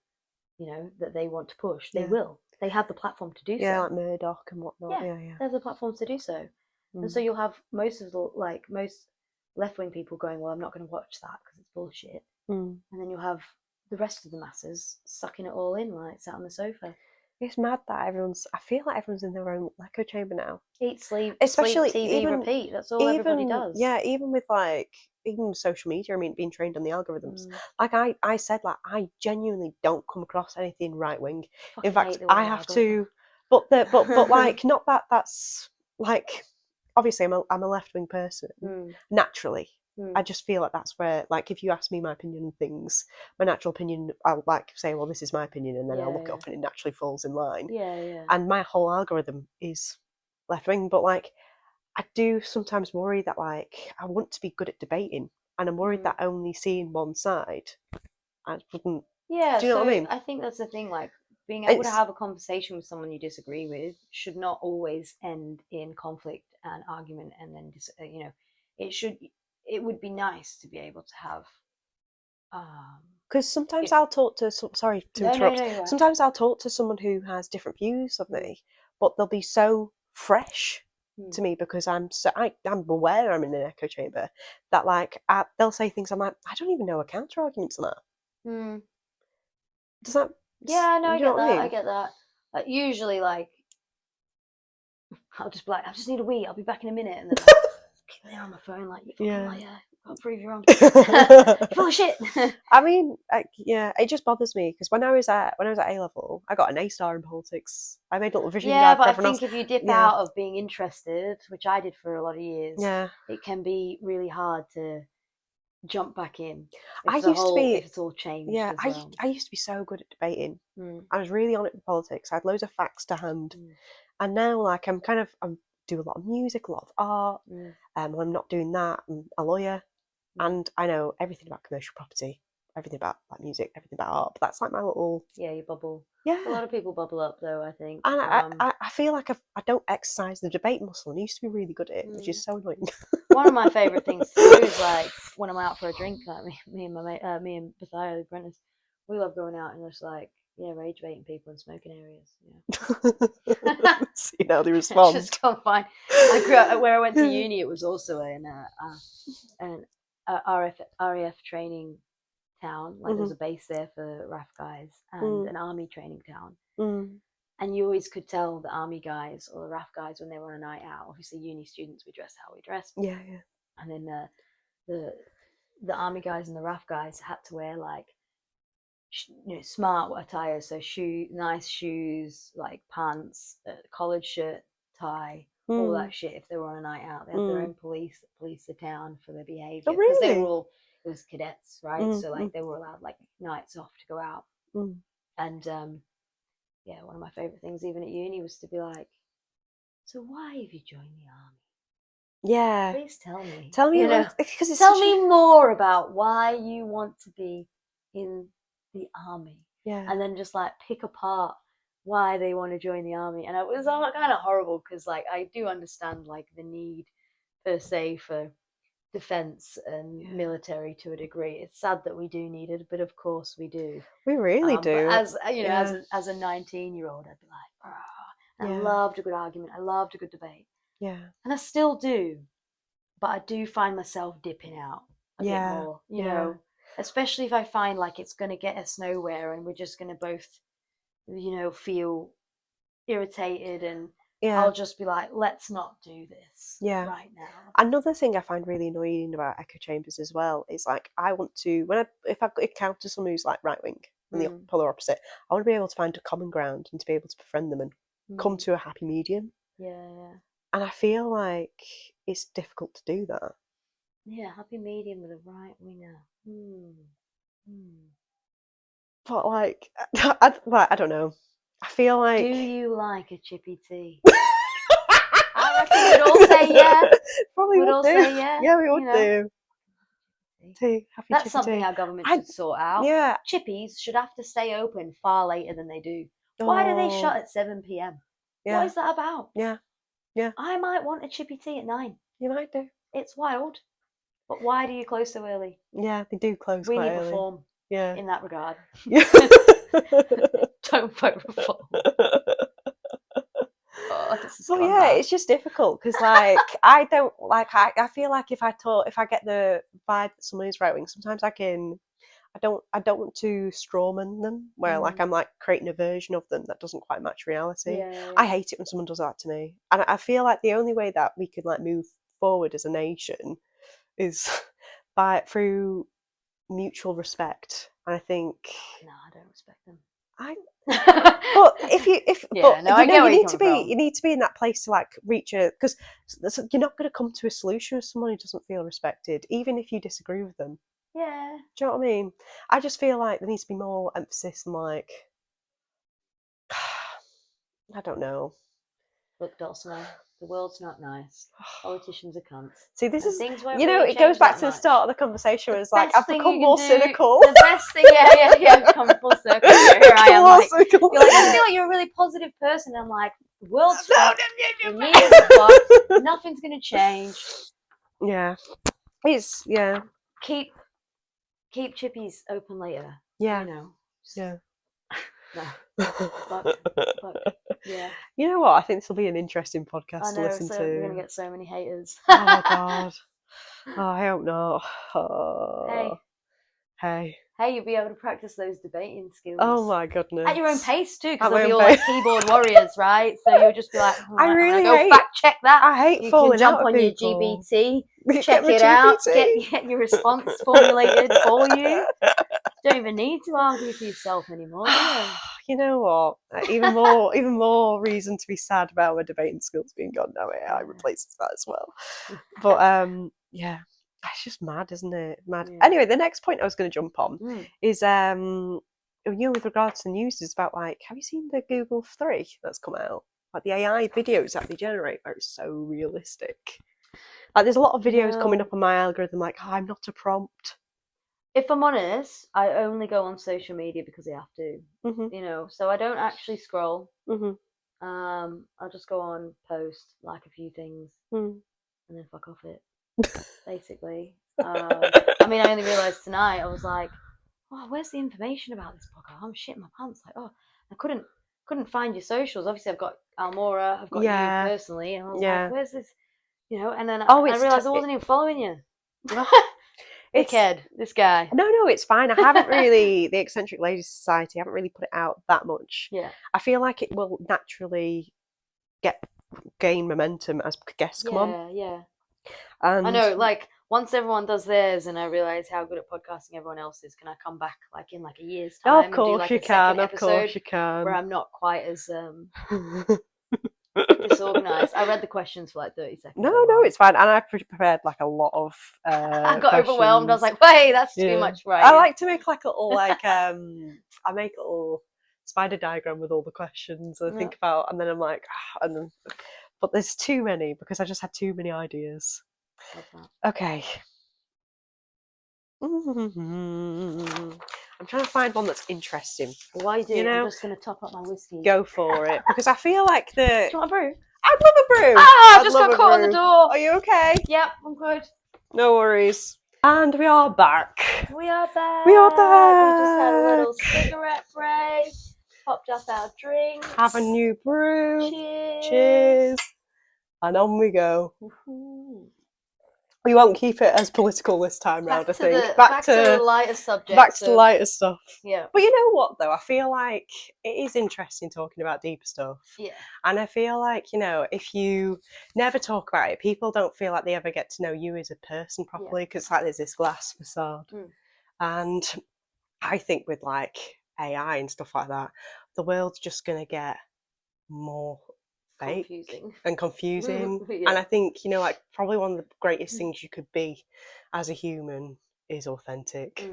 that they want to push, they will. They have the platform to do so. Yeah, like Murdoch and whatnot. Yeah. They have the platforms to do so. And so you'll have most left-wing people going, well, I'm not going to watch that because it's bullshit. And then you'll have the rest of the masses sucking it all in, like sat on the sofa. It's mad that I feel like everyone's in their own echo chamber now. Eat, sleep, especially sleep, TV, repeat. That's all everybody does. Yeah, even with social media, I mean, being trained on the algorithms. Like I said, like, I genuinely don't come across anything right-wing. In fact, I have to, but like, not that that's like, obviously I'm a left-wing person naturally. I just feel like that's where, like, if you ask me my opinion on things, my natural opinion, I'll like say, well, this is my opinion, and then I'll look it up and it naturally falls in line. And my whole algorithm is left-wing, but like, I do sometimes worry that, like, I want to be good at debating, and I'm worried that only seeing one side, I wouldn't. Yeah, do you know what I mean? I think that's the thing, like, being able to have a conversation with someone you disagree with should not always end in conflict and argument, and then it would be nice to be able to have. Because sometimes I'll talk to sorry to interrupt. No, sometimes I'll talk to someone who has different views of me, but they'll be so fresh to me because I'm aware I'm in an echo chamber that, like, they'll say things I'm like, I don't even know a counter argument to that. Does that Yeah, no, Do I you know get what I that. I mean? get that. Usually, like, I'll just be like, I just need a wee. I'll be back in a minute, and then like, they're on my phone, like, you fucking Yeah. liar. Can't prove you're wrong. You're full of shit. I mean, yeah, it just bothers me because when I was at A-level, I got an A-star in politics. I made a little vision Yeah, guide but for I everyone think else. if you dip Yeah, out of being interested, which I did for a lot of years, yeah. it can be really hard to jump back in I if used to be, if it's all changed yeah, as well. I used to be so good at debating. Mm, I was really on it with politics. I had loads of facts to hand, mm, and now like I'm do a lot of music, a lot of art. mm, I'm not doing that. I'm a lawyer, mm. and I know everything about commercial property, everything about like music, everything about art. But that's like my little Yeah, you bubble. A yeah. lot of people bubble up though, I think. And I feel like I don't exercise the debate muscle, and I used to be really good at it, which is so annoying. One of my favourite things to do is like when I'm out for a drink, like me and my mate, me and Bethia, the apprentice, we love going out and just like rage baiting people in smoking areas. See how they It's respond. just gone fine. I grew up where I went to uni. It was also an RAF training town. Like there was a base there for RAF guys and an army training town. And you always could tell the army guys or the RAF guys when they were on a night out. Obviously, uni students, we dress how we dress. Yeah, yeah. And then the army guys and the RAF guys had to wear like smart attire, so nice shoes, like pants, collared shirt, tie, all that shit. If they were on a night out, they had their own police that police the town for their behaviour Oh, because they were really? all it was cadets, right? So like they were allowed like nights off to go out, and yeah, one of my favourite things even at uni was to be like, so why have you joined the army? Yeah. Please tell me. Tell me, because it's Tell such me more about why you want to be in the army. yeah. And then just like pick apart why they want to join the army. And it was all kind of horrible because like I do understand like the need per se for defense and military to a degree. It's sad that we do need it, but of course we do. We really do. But as Yeah. as a 19-year-old, I'd be like, I Yeah. loved a good argument. I loved a good debate. Yeah. And I still do. But I do find myself dipping out a bit more, you know, especially if I find like it's going to get us nowhere and we're just going to both, feel irritated and I'll just be like, let's not do this right now. Another thing I find really annoying about echo chambers as well is like I want to if I encounter someone who's like right wing and the polar opposite, I want to be able to find a common ground and to be able to befriend them and come to a happy medium. Yeah. And I feel like it's difficult to do that. Yeah, happy medium with a right winger. But like, I don't know. I feel like. Do you like a chippy tea? I reckon we'd all say yeah. Probably we'd would all do. say yeah. Yeah, we would do. Tea, happy That's chippy something tea. our government should sort out. Yeah. Chippies should have to stay open far later than they do. Why do they shut at 7 p.m? Yeah. What is that about? Yeah. Yeah. I might want a chippy tea at 9. You might do. It's wild. But why do you close so early? Yeah, they do close Really quite early. reform. Yeah. In that regard. Yeah. Don't vote reform. Well, yeah, it's just difficult because, like, I don't like. I feel like if I get the vibe that someone is right wing, sometimes I don't want to strawman them. Where like I'm like creating a version of them that doesn't quite match reality. Yeah. I hate it when someone does that to me, and I feel like the only way that we can like move forward as a nation is through mutual respect. And I think no, I don't respect them. But you need to be in that place to like reach because you're not going to come to a solution with someone who doesn't feel respected, even if you disagree with them. Yeah. Do you know what I mean? I just feel like there needs to be more emphasis on like I don't know. Look, Dulcimer, the world's not nice. Politicians are cunts. See, this is things won't it goes back to the start of the conversation. Where it's like I've become more cynical. The best thing, yeah, come full circle. Here I am, like, you're like, I feel like you're a really positive person. I'm like, the world's fucked. The media's fucked. Nothing's gonna change. Yeah, Keep chippies open later. Yeah, No. Fuck. Yeah. You know what? I think this will be an interesting podcast to listen to. We're gonna get so many haters. Oh God. Oh, I hope not. Oh. Hey. hey, you'll be able to practice those debating skills. Oh my goodness. At your own pace too, because At my they'll be own all like pace. keyboard warriors, right? So you'll just be like, all I right, really I'm gonna go fact check that. I hate You falling can jump out of on your people. GBT, Get check my it out, GPT. get your response formulated for you. Don't even need to argue for yourself anymore, do you? You know what? Even more reason to be sad about my debating skills being gone now. AI replaces that as well. But yeah, it's just mad, isn't it? Mad. Yeah. Anyway, the next point I was going to jump on Mm. is with regards to the news, is about like, have you seen the Google 3 that's come out? Like the AI videos that they generate are so realistic. Like there's a lot of videos coming No. up on my algorithm like, oh, I'm not a prompt. If I'm honest, I only go on social media because I have to, Mhm. you know. So I don't actually scroll. Mhm. I'll just go on, post, like a few things, Mm. and then fuck off it, basically. I mean, I only realised tonight. I was like, oh, where's the information about this podcast? I'm shitting my pants. Like, oh, I couldn't find your socials. Obviously, I've got A.L.M.O.R.A, I've got Yeah. you personally, and I was Yeah. like, where's this? You know, and then Oh, I it's realised I wasn't even following you. it's Dickhead, this guy. no, it's fine. I haven't really the Eccentric Lady Society. I haven't really put it out that much. Yeah. I feel like it will naturally gain momentum as guests come on. Yeah. And I know, like, once everyone does theirs and I realise how good at podcasting everyone else is, can I come back, like, in, like, a year's time of and do, course like, you a second can. Of episode course you can. where I'm not quite as disorganised? I read the questions for, like, 30 seconds. No, it's fine. And I prepared like a lot of I got questions. overwhelmed. I was like, wait, that's too much, right? I like to make like a little I make a little spider diagram with all the questions and I think about, and then I'm like, and then, but there's too many because I just had too many ideas. Love that. Okay. I'm trying to find one that's interesting. Why do You know, I'm just going to top up my whiskey. Go for it because I feel like Do you want a brew? I'd love a brew. Ah, I I'd just love got a caught on the brew. door. Are you okay? Yep, I'm good. No worries. And we are back. We are back. We are back. We just had a little cigarette break. Popped up our drinks. Have a new brew. Cheers. Cheers. And on we go. Woohoo. We won't keep it as political this time round, I think. Back to the lighter subjects. Back to the lighter stuff. Yeah. But you know what, though? I feel like it is interesting talking about deeper stuff. Yeah. And I feel like, you know, if you never talk about it, people don't feel like they ever get to know you as a person properly because it's like there's this glass facade. And I think with like AI and stuff like that, the world's just going to get more fake and confusing. And I think, you know, like probably one of the greatest things you could be as a human is authentic.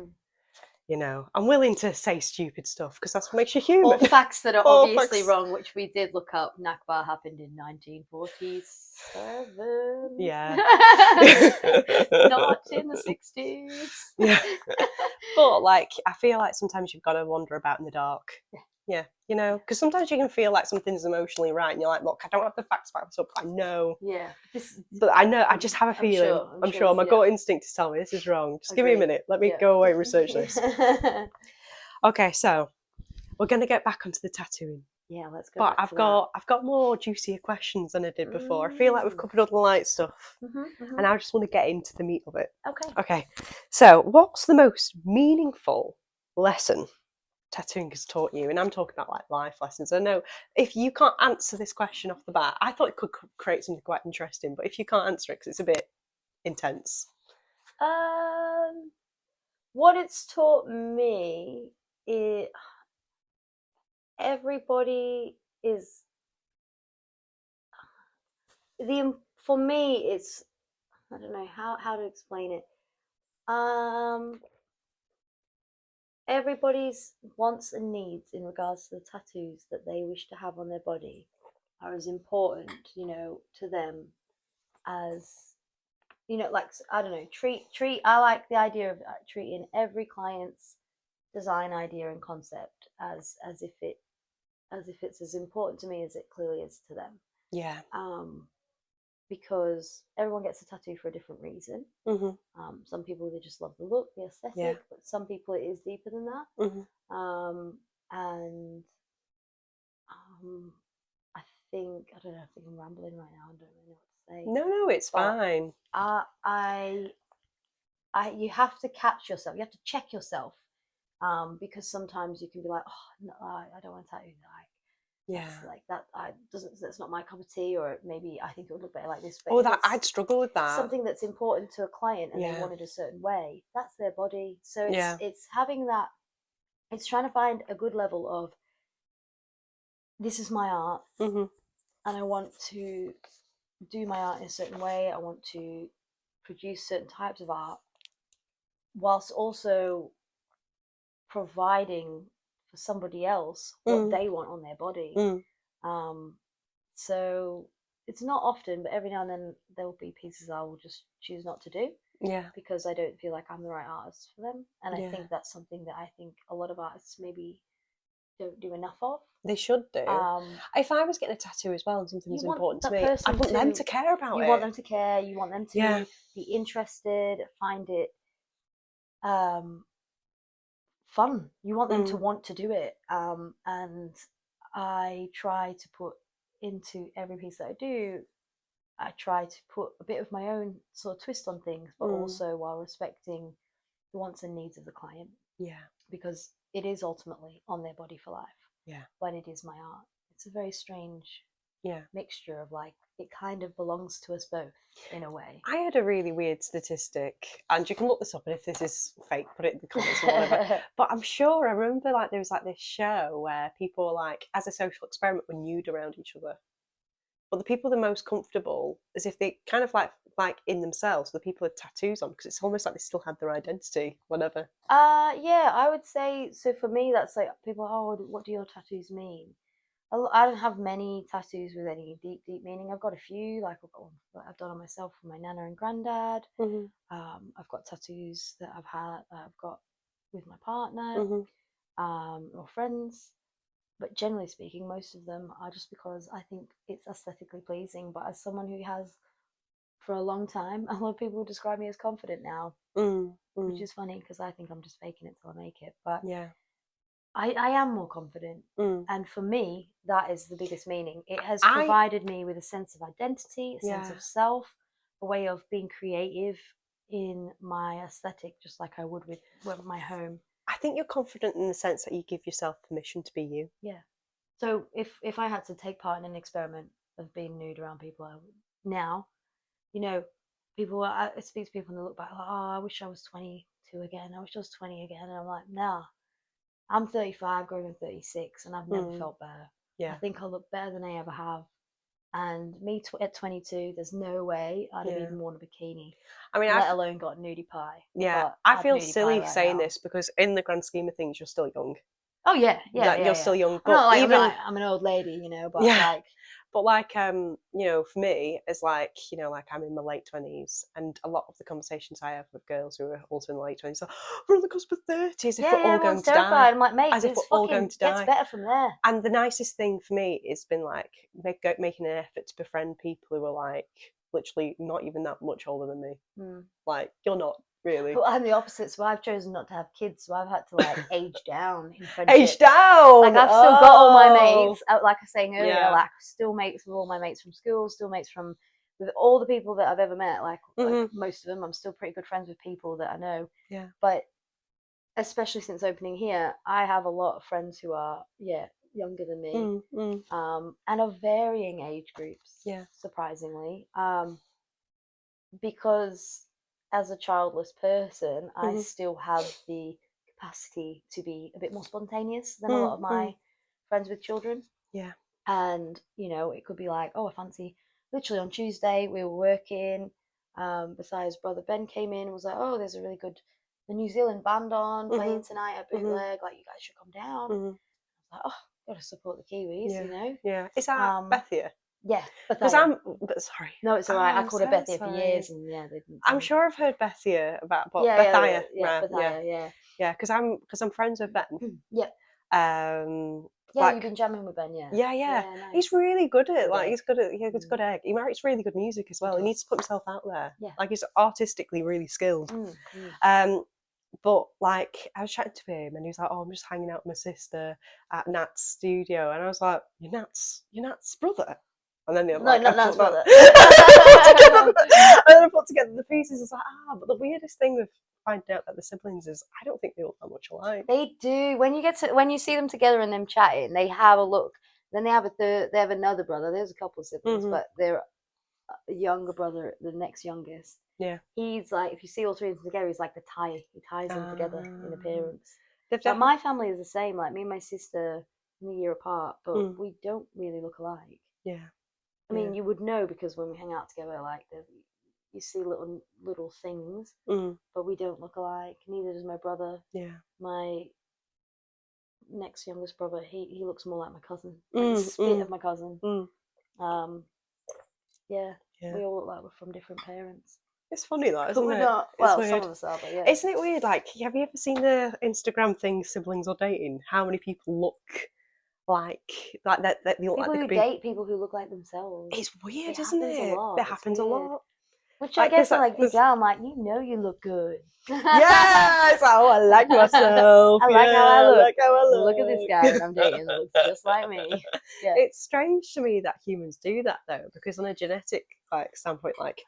You know, I'm willing to say stupid stuff because that's what makes you human. Or facts that are obviously wrong, which we did look up. Nakba happened in 1947. Yeah. Not in the 60s. Yeah. But like, I feel like sometimes you've got to wander about in the dark. Yeah, you know, because sometimes you can feel like something's emotionally right, and you're like, look, I don't have the facts back this up. I know. Yeah. But I know, I just have a feeling. I'm sure my gut instinct is telling me this is wrong. Just give me a minute. Let me go away and research this. Okay, so we're going to get back onto the tattooing. Yeah, let's go. But I've got more juicier questions than I did before. I feel like we've covered all the light stuff, and I just want to get into the meat of it. Okay. So, what's the most meaningful lesson tattooing has taught you? And I'm talking about like life lessons. I know if you can't answer this question off the bat, I thought it could create something quite interesting. But if you can't answer it because it's a bit intense, what it's taught me is everybody is for me it's, I don't know how to explain it. Everybody's wants and needs in regards to the tattoos that they wish to have on their body are as important, you know, to them as, you know, like, I don't know, I like the idea of treating every client's design idea and concept as if it's as important to me as it clearly is to them. Yeah. Because everyone gets a tattoo for a different reason. Some people, they just love the look, the aesthetic, but some people it is deeper than that. And I think I'm rambling right now. I don't really know what to say. No, it's fine. You have to catch yourself. You have to check yourself Because sometimes you can be like, oh no, I don't want to tattoo that's not my cup of tea, or maybe I think it would look better like this. But I'd struggle with that. Something that's important to a client and they want it a certain way, that's their body. So it's having that, it's trying to find a good level of, this is my art, and I want to do my art in a certain way. I want to produce certain types of art whilst also providing for somebody else what they want on their body. So it's not often, but every now and then there will be pieces I will just choose not to do. Because I don't feel like I'm the right artist for them. And I think that's something that I think a lot of artists maybe don't do enough of. They should do. If I was getting a tattoo as well and something was important to me, I want them to care about it. You want them to care. You want them to be interested, find it fun. You want them to want to do it. And I try to put into every piece that I do, I try to put a bit of my own sort of twist on things, but also while respecting the wants and needs of the client. Because it is ultimately on their body for life. But it is my art. It's a very strange mixture of, like, it kind of belongs to us both in a way. I had a really weird statistic, and you can look this up, and if this is fake, put it in the comments or whatever. But I'm sure I remember, like, there was like this show where people were, like, as a social experiment, were nude around each other. But the people the most comfortable, as if they kind of like in themselves, the people with tattoos on, because it's almost like they still had their identity, whatever. Yeah, I would say so. For me, that's like, people, oh, what do your tattoos mean? I don't have many tattoos with any deep meaning. I've got a few, like I've got one that I've done on myself for my nana and granddad. I've got tattoos that I've got with my partner, or friends. But generally speaking, most of them are just because I think it's aesthetically pleasing. But as someone who has, for a long time, a lot of people describe me as confident now, which is funny because I think I'm just faking it till I make it. But I am more confident. And for me, that is the biggest meaning. It has provided me with a sense of identity, a sense of self, a way of being creative in my aesthetic, just like I would with my home. I think you're confident in the sense that you give yourself permission to be you. Yeah. So if I had to take part in an experiment of being nude around people now, you know, I speak to people and they look back like, oh, I wish I was 22 again. I wish I was 20 again. And I'm like, nah, I'm 35, going on 36, and I've never felt better. I think I look better than I ever have. And me at 22, there's no way I'd have even worn a bikini. I mean, let alone got nudie pie. Yeah, I feel silly saying this because in the grand scheme of things, you're still young. Oh yeah, you're still young. But I'm an old lady, you know. But you know, for me, it's like, you know, like I'm in my late 20s, and a lot of the conversations I have with girls who are also in the late 20s are, we're on the cusp of 30, as if we're all going to die. I'm like, mate, as if we're all going to die. Gets better from there. And the nicest thing for me has been like making an effort to befriend people who are like literally not even that much older than me. Like, you're not really. But I'm the opposite, so I've chosen not to have kids, so I've had to like age down in friendship. Age down! Like, I've still got all my mates, like I was saying earlier, like still mates with all my mates from school, still mates with all the people that I've ever met, like most of them. I'm still pretty good friends with people that I know. But especially since opening here, I have a lot of friends who are younger than me, and of varying age groups, surprisingly, because as a childless person, I still have the capacity to be a bit more spontaneous than a lot of my friends with children. And, you know, it could be like, oh, I fancy, literally on Tuesday we were working, Besides brother Ben came in and was like, oh, there's a really good the New Zealand band on playing tonight at Bootleg, like, you guys should come down. I was like, oh, gotta support the Kiwis, you know. Is that Bethia? Yeah, because sorry. No, it's alright. I called her Bethia for years, and they didn't. I'm sure I've heard Bethia about, but Bethia, Bethia, because I'm friends with Ben. You've been jamming with Ben, yeah. Nice. He's really good at he's good at he's good egg. He writes really good music as well. He needs to put himself out there. Like, he's artistically really skilled. But like, I was chatting to him and he was like, oh, I'm just hanging out with my sister at Nat's studio, and I was like, you're Nat's brother? And then not Nat's brother. And then I put together the pieces. It's like, but the weirdest thing with finding out that the siblings is I don't think they look that much alike. They do. When you see them together and them chatting, they have a look. Then they have another brother. There's a couple of siblings, but they're a younger brother, the next youngest. Yeah. He's like, if you see all three of them together, he's like the tie. He ties them together in appearance. But my family is the same. Like me and my sister, a year apart, but we don't really look alike. Yeah. I mean, you would know because when we hang out together, like you see little things, but we don't look alike. Neither does my brother. Yeah. My next youngest brother, he looks more like my cousin, like the spit of my cousin. Yeah, we all look like we're from different parents. It's funny though, isn't it? Not, well, some of us are, but yeah. Isn't it weird? Like, have you ever seen the Instagram thing, siblings or dating? How many people look like that? They look People like who date people who look like themselves. It's weird, It isn't happens it? a lot. It happens a lot. Which Like, I guess there's I like deep down, like, you know you look good. Yeah, it's like, oh, I like myself. I like how I look. I like how I look. Look at this guy that I'm dating that looks just like me. Yeah. It's strange to me that humans do that though, because on a genetic standpoint, like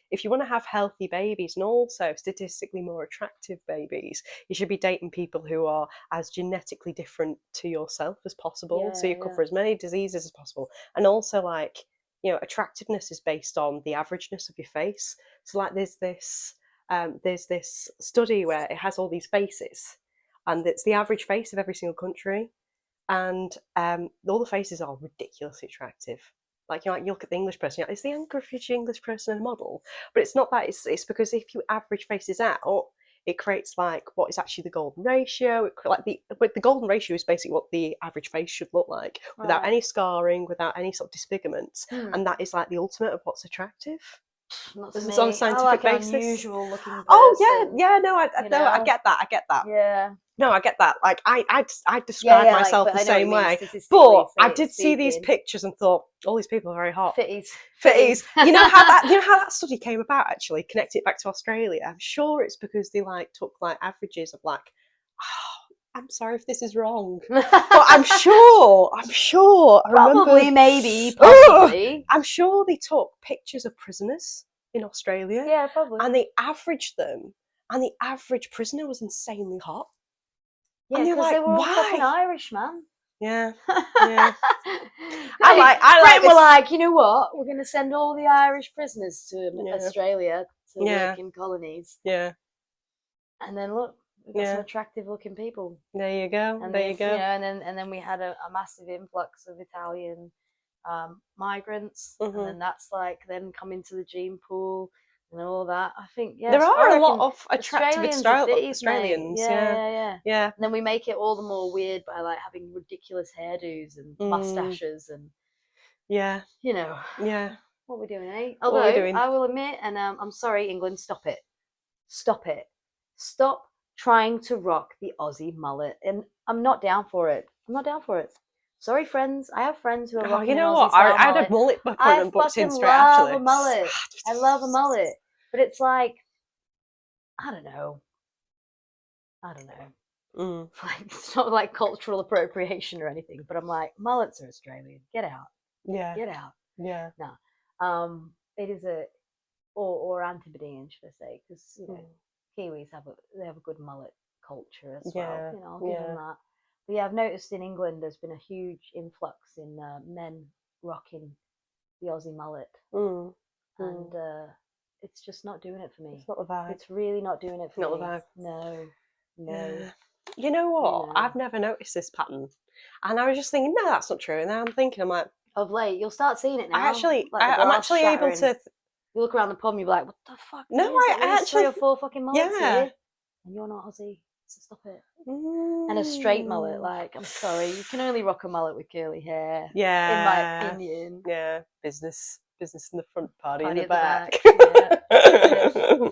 if you want to have healthy babies and also statistically more attractive babies, you should be dating people who are as genetically different to yourself as possible. So you cover as many diseases as possible. And also like, you know, attractiveness is based on the averageness of your face. So like there's this study where it has all these faces, and it's the average face of every single country, and all the faces are ridiculously attractive. Like, you look at the English person, is the average English person a model? But it's not that. It's because if you average faces out, it creates like what is actually the golden ratio. The golden ratio is basically what the average face should look like, without any scarring, without any sort of disfigurements, and that is like the ultimate of what's attractive. This is on a scientific I like basis. An unusual looking person. Oh yeah, no, I get that. Yeah. No, I get that. Like I describe myself the same way. But I did see these pictures and thought, all these people are very hot. Fitties. You know how that study came about, actually, connect it back to Australia. I'm sure it's because they took averages of I'm sorry if this is wrong. But I'm sure. Probably, maybe, possibly. I'm sure they took pictures of prisoners in Australia. Yeah, probably. And they averaged them. And the average prisoner was insanely hot. Yeah, because they were all fucking Irish, man. Yeah. I We're like, you know what? We're going to send all the Irish prisoners to Australia to work in colonies. Yeah. And then look, we've got some attractive looking people. There you go. And and then we had a massive influx of Italian migrants, and then that's then come into the gene pool and all that. I think there are a lot of attractive Australians. Yeah. And then we make it all the more weird by having ridiculous hairdos and mustaches and you know. Yeah. What are we doing, eh? Although I will admit, and I'm sorry, England, stop it. Stop trying to rock the Aussie mullet, and I'm not down for it. Sorry, friends. I have friends who are rocking you know an what? Aussie I had a mullet appointment booked in straight after this. I love a mullet, but it's like, I don't know. It's not like cultural appropriation or anything, but I'm like, mullets are Australian. Get out. Yeah. Get out. Yeah. No. It is or Antipodean, should I say? Because Kiwis have a good mullet culture as well. You know, I'll give them that. But yeah, I've noticed in England there's been a huge influx in men rocking the Aussie mullet, and it's just not doing it for me. It's not the vibe. It's really not doing it for me. Not the vibe. No. Yeah. You know what? No. I've never noticed this pattern, and I was just thinking, no, that's not true. And then I'm like, of late, you'll start seeing it now. I'm actually able to. You look around the pub and you're like, what the fuck? No, I actually 3 or 4 fucking mullets here, and you're not Aussie, so stop it. And a straight mullet, I'm sorry, you can only rock a mullet with curly hair. Yeah, in my opinion. Yeah, business in the front, party in the back. Yeah.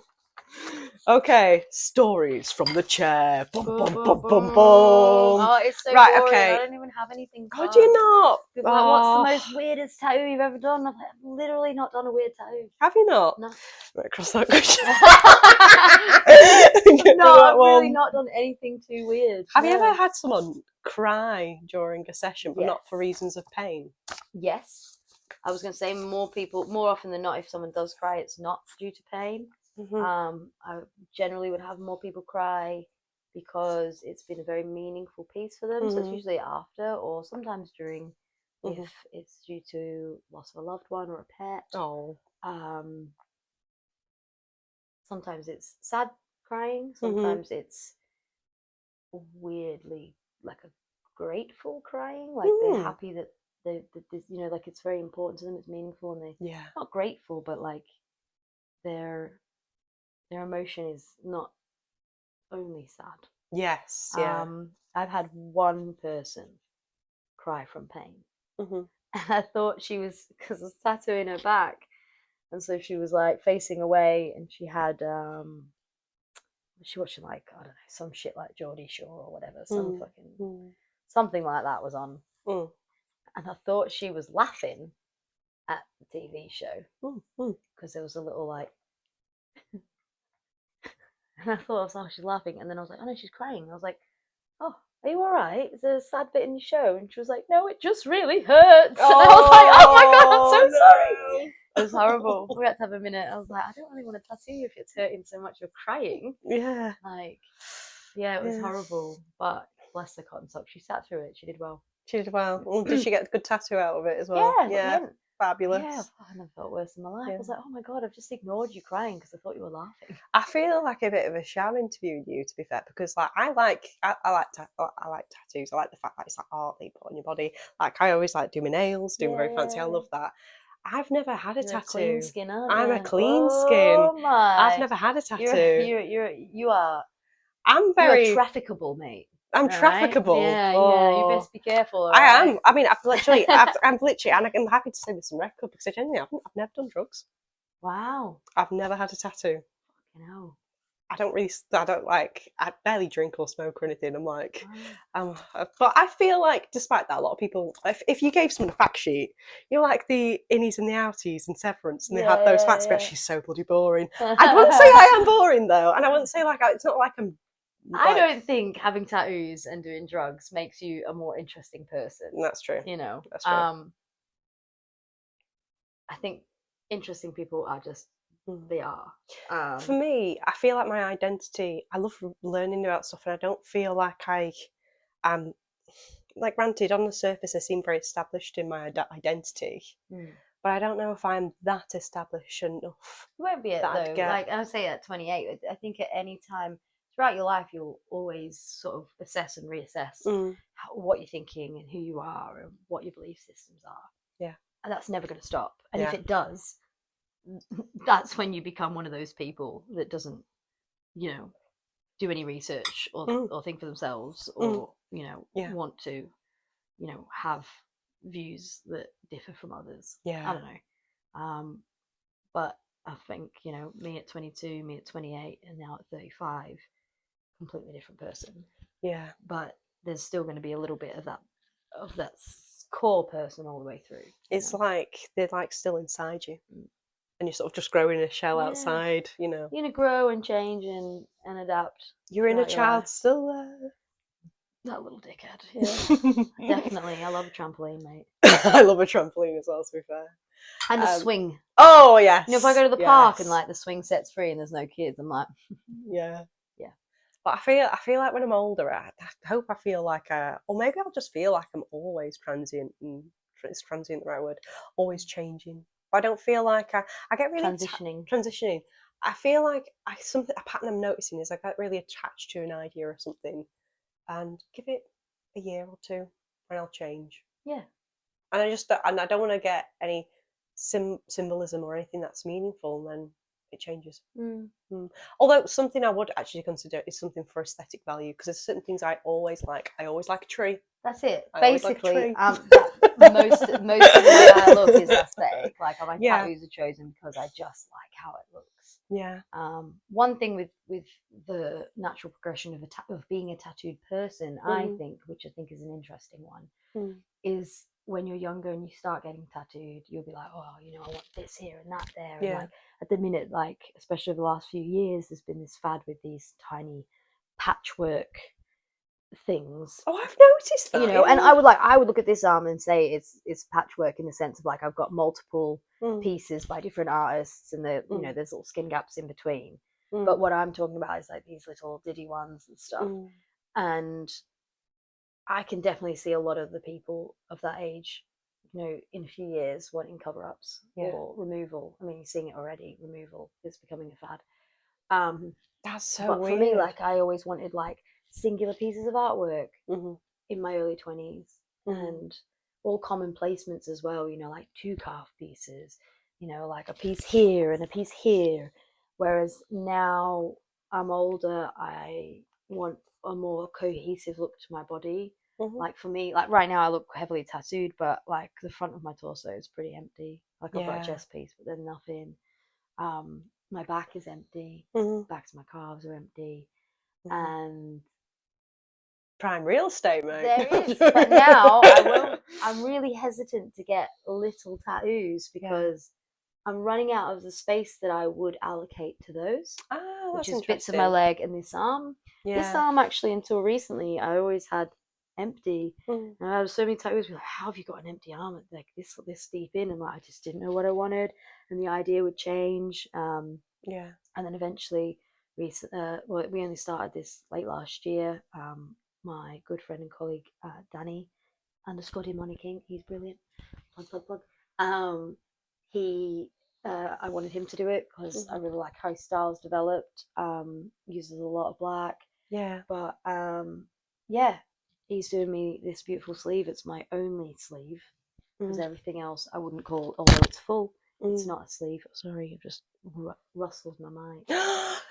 Okay, stories from the chair. Bum, bum, bum, bum, bum. Oh, it's so right, boring. okay. I don't even have anything. Oh, do you not? What's the most weirdest tattoo you've ever done? I've literally not done a weird tattoo. Have you not? No. Right, cross that question. No, I've really not done anything too weird. Have you ever had someone cry during a session, but not for reasons of pain? Yes. I was going to say more often than not, if someone does cry, it's not due to pain. I generally would have more people cry because it's been a very meaningful piece for them. So it's usually after or sometimes during, if it's due to loss of a loved one or a pet. Oh. Sometimes it's sad crying. Sometimes it's weirdly like a grateful crying, like they're happy that you know, like it's very important to them, it's meaningful, and they not grateful, but like their emotion is not only sad. Yes, yeah. I've had one person cry from pain, and I thought she was, because I was tattooing her back, and so she was like facing away, and she had she watching like, I don't know, some shit like Geordie Shore or whatever, some fucking something like that was on, and I thought she was laughing at the TV show because there was a little like, and I thought, oh, she's laughing, and then I was like, oh no, she's crying. I was like, oh, are you all right? Is there a sad bit in your show? And she was like, no, it just really hurts. And I was like, oh my god, I'm so sorry. It was horrible. We had to have a minute. I was like, I don't really want to tattoo you if it's hurting so much you're crying. Yeah. Like, yeah, it was horrible. But bless the cotton sock. She sat through it. She did well. She did well. Well, did she get a good tattoo out of it as well? Yeah. Fabulous. Yeah, I never felt worse in my life. I was like, oh my god, I've just ignored you crying because I thought you were laughing. I feel like a bit of a sham interviewing you, to be fair, because like I like tattoos. I like the fact that it's like art that you put on your body. Like I always like do my nails, doing very fancy. I love that. I've never had a You're tattoo. A clean skin, aren't I'm you? a clean skin. Oh my! I've never had a tattoo. You are. I'm very. You're trafficable, mate. I'm trafficable. Yeah, oh. You best be careful. I am. I mean, I'm literally, and I'm happy to say with some record because I've never done drugs. Wow. I've never had a tattoo. Fucking hell. I barely drink or smoke or anything. I'm like, but I feel like despite that, a lot of people, if you gave someone a fact sheet, you're like the innies and the outies and Severance, and they have those facts, but she's so bloody boring. I wouldn't say I am boring though, and I wouldn't say like it's not like I'm. I don't think having tattoos and doing drugs makes you a more interesting person. That's true. You know, that's true. I think interesting people are just. They are. For me, I feel like my identity, I love learning about stuff, and I don't feel like I am, like granted, on the surface I seem very established in my identity, but I don't know if I'm that established enough. You won't be it though. Like I would say at 28, I think at any time throughout your life, you'll always sort of assess and reassess what you're thinking and who you are and what your belief systems are. Yeah. And that's never going to stop. And if it does, that's when you become one of those people that doesn't, you know, do any research or think for themselves or, you know, want to, you know, have views that differ from others. Yeah. I don't know. But I think, you know, me at 22, me at 28, and now at 35, completely different person. Yeah. But there's still going to be a little bit of that core person all the way through. It's like they're like still inside you. And you're sort of just growing in a shell outside, you know. You're going to grow and change and adapt. Your inner child still there. That little dickhead, yeah. Definitely. I love a trampoline, mate. I love a trampoline as well, to be fair. And a swing. Oh, yes. You know, if I go to the park and like the swing set's free and there's no kids, I'm like... Yeah. But I feel like when I'm older, I hope I feel like, or maybe I'll just feel like I'm always transient, and is transient the right word? Always changing. I don't feel like I get really transitioning. I feel like a pattern I'm noticing is I get really attached to an idea or something, and give it a year or two, and I'll change. Yeah. And I don't want to get any symbolism or anything that's meaningful, and then it changes. Although something I would actually consider is something for aesthetic value, because there's certain things I always like. I always like a tree. That's it. Basically, most of the way I look is aesthetic. Like my tattoos are chosen because I just like how it looks. Yeah. One thing with the natural progression of being a tattooed person, I think, which I think is an interesting one, is when you're younger and you start getting tattooed, you'll be like, oh, you know, I want this here and that there. And like at the minute, like especially over the last few years, there's been this fad with these tiny patchwork things. Oh, I've noticed that. You know, and I would look at this arm and say it's patchwork in the sense of like I've got multiple pieces by different artists, and you know, there's little skin gaps in between. But what I'm talking about is like these little diddy ones and stuff. And I can definitely see a lot of the people of that age, you know, in a few years wanting cover-ups or removal. I mean, you're seeing it already. Removal is becoming a fad. That's so but weird. for me, like I always wanted like singular pieces of artwork in my early 20s, and all common placements as well. You know, like 2 calf pieces. You know, like a piece here and a piece here. Whereas now I'm older, I want a more cohesive look to my body. Like for me, like right now I look heavily tattooed, but like the front of my torso is pretty empty. Like I've got a chest piece, but there's nothing. My back is empty. Backs of my calves are empty, and prime real estate, mate. there is. But now I'm really hesitant to get little tattoos because I'm running out of the space that I would allocate to those. Oh, which that's is bits of my leg and this arm. This arm actually, until recently, I always had empty. And I had so many tattoos. Like, how have you got an empty arm like this deep in? And like, I just didn't know what I wanted, and the idea would change. And then eventually, we only started this late last year. My good friend and colleague Danny _Demonic King, he's brilliant. Plug. He I wanted him to do it because I really like how his style's developed. Uses a lot of black. But he's doing me this beautiful sleeve. It's my only sleeve because everything else I wouldn't call, although it's full, it's not a sleeve. Sorry, I've just rustled my mic.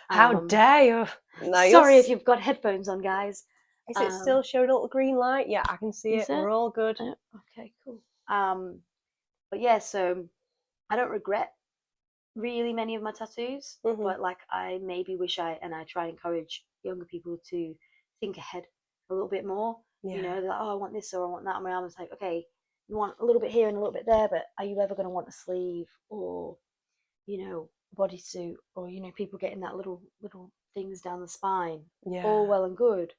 How dare you? No, sorry if you've got headphones on, guys. Is it still showing a little green light? Yeah, I can see it. We're all good. Okay, cool. But yeah, so I don't regret really many of my tattoos, but like I maybe wish I try and encourage younger people to think ahead a little bit more. You know, they're like, oh, I want this or I want that. And my arm is like, okay, you want a little bit here and a little bit there, but are you ever going to want a sleeve or, you know, bodysuit, or, you know, people getting that little things down the spine? All well and good,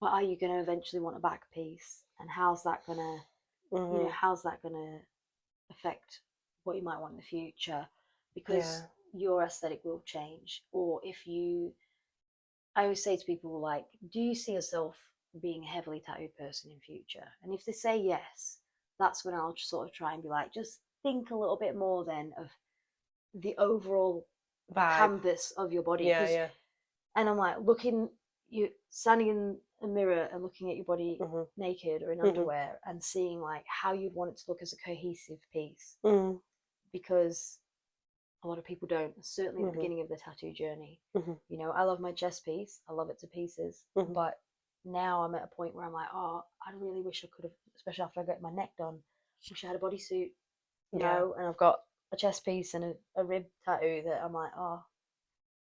but are you going to eventually want a back piece? And how's that going to, you know, how's that going to affect what you might want in the future? Because your aesthetic will change. Or if you, I always say to people, like, do you see yourself being a heavily tattooed person in future? And if they say yes, that's when I'll just sort of try and be like, just think a little bit more then of the overall canvas of your body. And I'm like, standing in a mirror and looking at your body naked or in underwear and seeing like how you'd want it to look as a cohesive piece. Because a lot of people don't, certainly at the beginning of the tattoo journey. You know, I love my chest piece, I love it to pieces, but now I'm at a point where I'm like, oh, I really wish I could have, especially after I got my neck done, wish I had a bodysuit, you know, and I've got a chest piece and a rib tattoo that I'm like, oh,